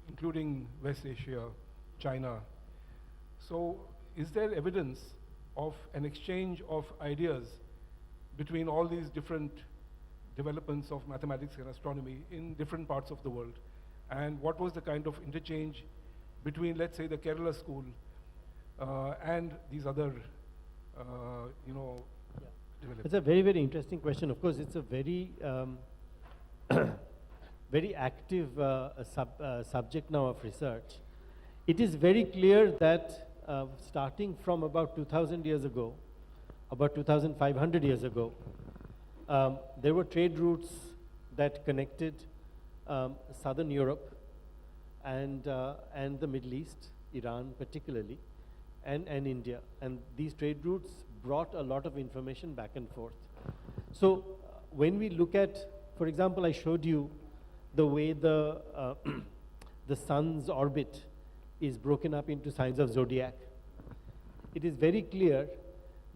including West Asia, China. So is there evidence of an exchange of ideas between all these different developments of mathematics and astronomy in different parts of the world? And what was the kind of interchange between, let's say, the Kerala school and these other, developments? It's a very, very interesting question. Of course, it's a very, very active subject now of research. It is very clear that starting from about 2000 years ago, about 2500 years ago, there were trade routes that connected southern Europe and the Middle East, Iran particularly, and India. And these trade routes brought a lot of information back and forth. So when we look at, for example, I showed you the way the sun's orbit is broken up into signs of zodiac. It is very clear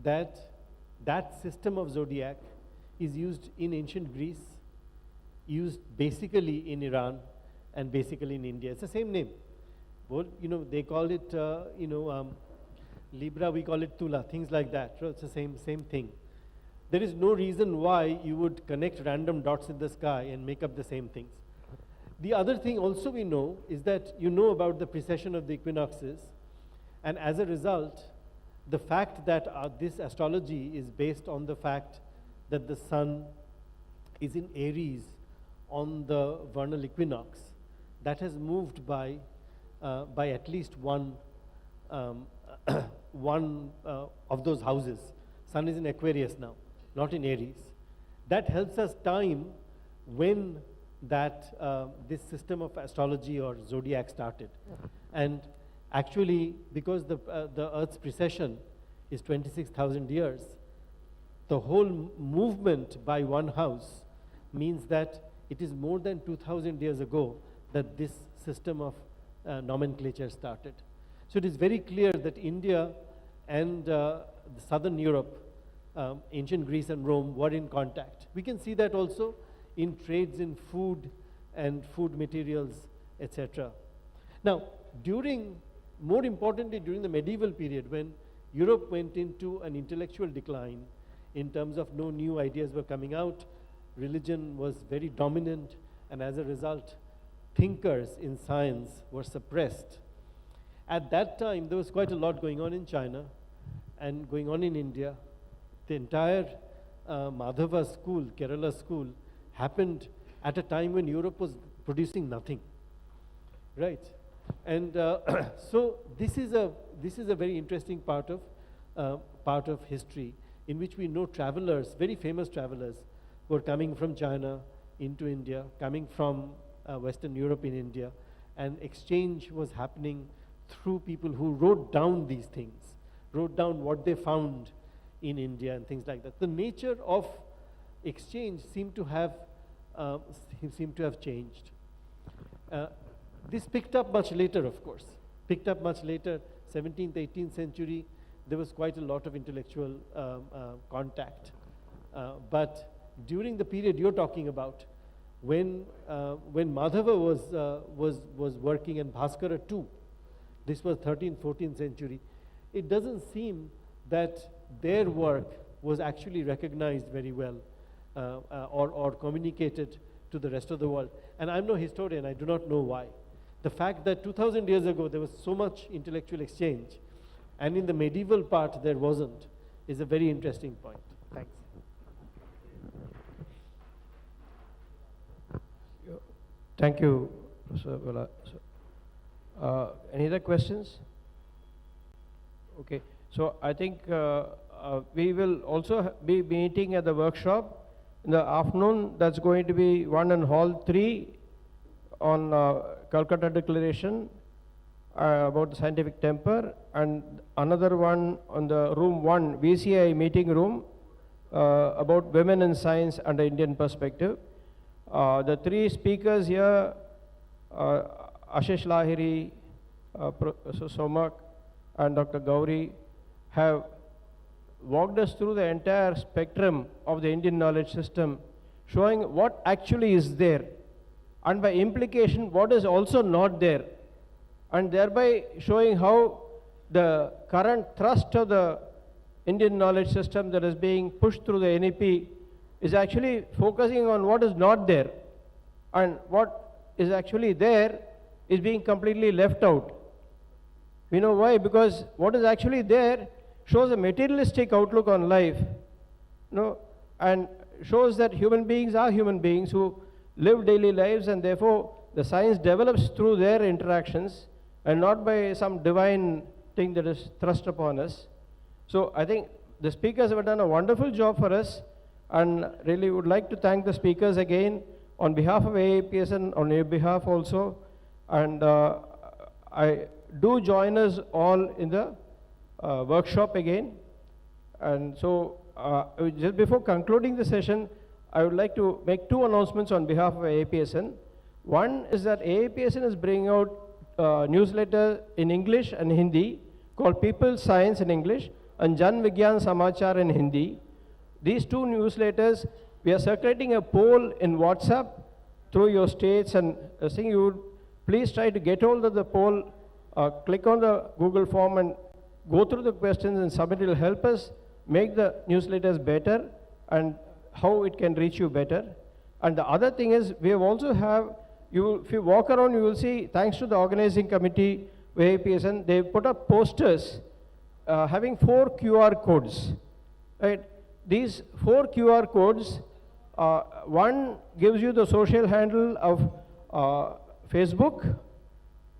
that that system of zodiac is used in ancient Greece, used basically in Iran, and basically in India. It's the same name. Well, they call it, Libra, we call it Tula, things like that. So it's the same thing. There is no reason why you would connect random dots in the sky and make up the same things. The other thing also we know is that you know about the precession of the equinoxes, and as a result, the fact that this astrology is based on the fact that the sun is in Aries on the vernal equinox, that has moved by at least one of those houses. Sun is in Aquarius now, not in Aries. That helps us time when that this system of astrology or zodiac started. And actually, because the Earth's precession is 26,000 years, the whole movement by one house means that it is more than 2,000 years ago that this system of nomenclature started. So it is very clear that India and southern Europe, ancient Greece and Rome, were in contact. We can see that also in trades in food and food materials, etc. Now, more importantly, during the medieval period, when Europe went into an intellectual decline in terms of no new ideas were coming out, religion was very dominant, and as a result, thinkers in science were suppressed. At that time, there was quite a lot going on in China and going on in India. The entire Madhava school, Kerala school, happened at a time when Europe was producing nothing, right? And so this is a very interesting part of history, in which we know travelers, very famous travelers, were coming from China into India, coming from Western Europe in India, and exchange was happening through people who wrote down these things, wrote down what they found in India and things like that. The nature of exchange seemed to have changed. This picked up much later, of course. Picked up much later, 17th, 18th century, there was quite a lot of intellectual contact. But during the period you're talking about, when Madhava was working, and Bhaskara too, this was 13th, 14th century, it doesn't seem that their work was actually recognized very well or communicated to the rest of the world. And I'm no historian, I do not know why. The fact that 2000 years ago there was so much intellectual exchange, and in the medieval part there wasn't, is a very interesting point. Thanks. Thank you, Professor Vela. Any other questions? Okay, so I think we will also be meeting at the workshop in the afternoon. That's going to be one in Hall 3 on Calcutta Declaration about the scientific temper, and another one on the room 1, VCI meeting room, about women in science and the Indian perspective. The three speakers here, Ashish Lahiri, Professor Somak and Dr. Gauri have walked us through the entire spectrum of the Indian knowledge system, showing what actually is there, and by implication what is also not there, and thereby showing how the current thrust of the Indian knowledge system that is being pushed through the NEP is actually focusing on what is not there, and what is actually there is being completely left out. We know why, because what is actually there shows a materialistic outlook on life, and shows that human beings are human beings who live daily lives, and therefore the science develops through their interactions and not by some divine thing that is thrust upon us. So I think the speakers have done a wonderful job for us, and really would like to thank the speakers again on behalf of AAPS and on your behalf also, and I do join us all in the workshop again. And so just before concluding the session, I would like to make two announcements on behalf of AAPSN. One is that AAPSN is bringing out a newsletter in English and Hindi called People's Science in English and Jan Vigyan Samachar in Hindi. These two newsletters, we are circulating a poll in WhatsApp through your states, and I think you would please try to get hold of the poll, click on the Google form and go through the questions and submit. It will help us make the newsletters better and how it can reach you better. And the other thing is, we have also have, if you walk around, you will see, thanks to the organizing committee, AAPSN, they put up posters having 4 QR codes, right? These 4 QR codes, one gives you the social handle of Facebook,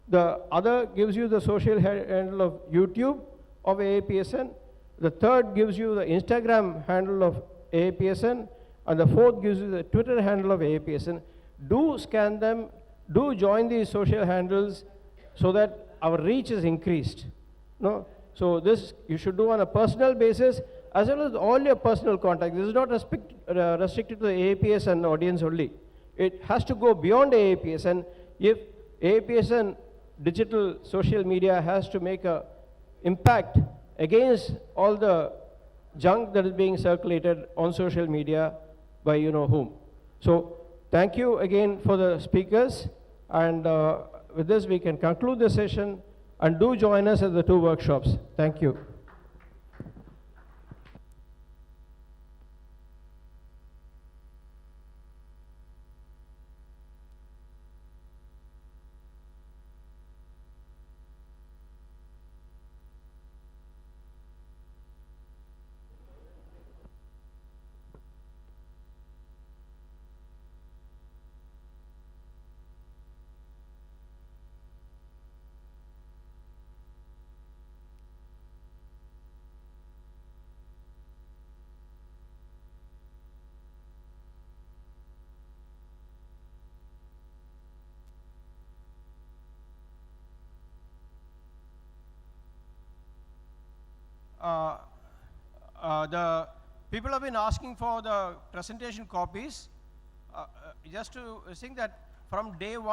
the other gives you the social handle of YouTube of AAPSN, the third gives you the Instagram handle of AAPSN, and the fourth gives you the Twitter handle of AAPSN. Do scan them, do join these social handles so that our reach is increased. So this you should do on a personal basis as well as all your personal contacts. This is not restricted to the AAPSN audience only. It has to go beyond AAPSN. If AAPSN digital social media has to make an impact against all the junk that is being circulated on social media by you know whom. So thank you again for the speakers, and with this we can conclude the session, and do join us at the 2 workshops. Thank you. The people have been asking for the presentation copies. Just to think that from day 1,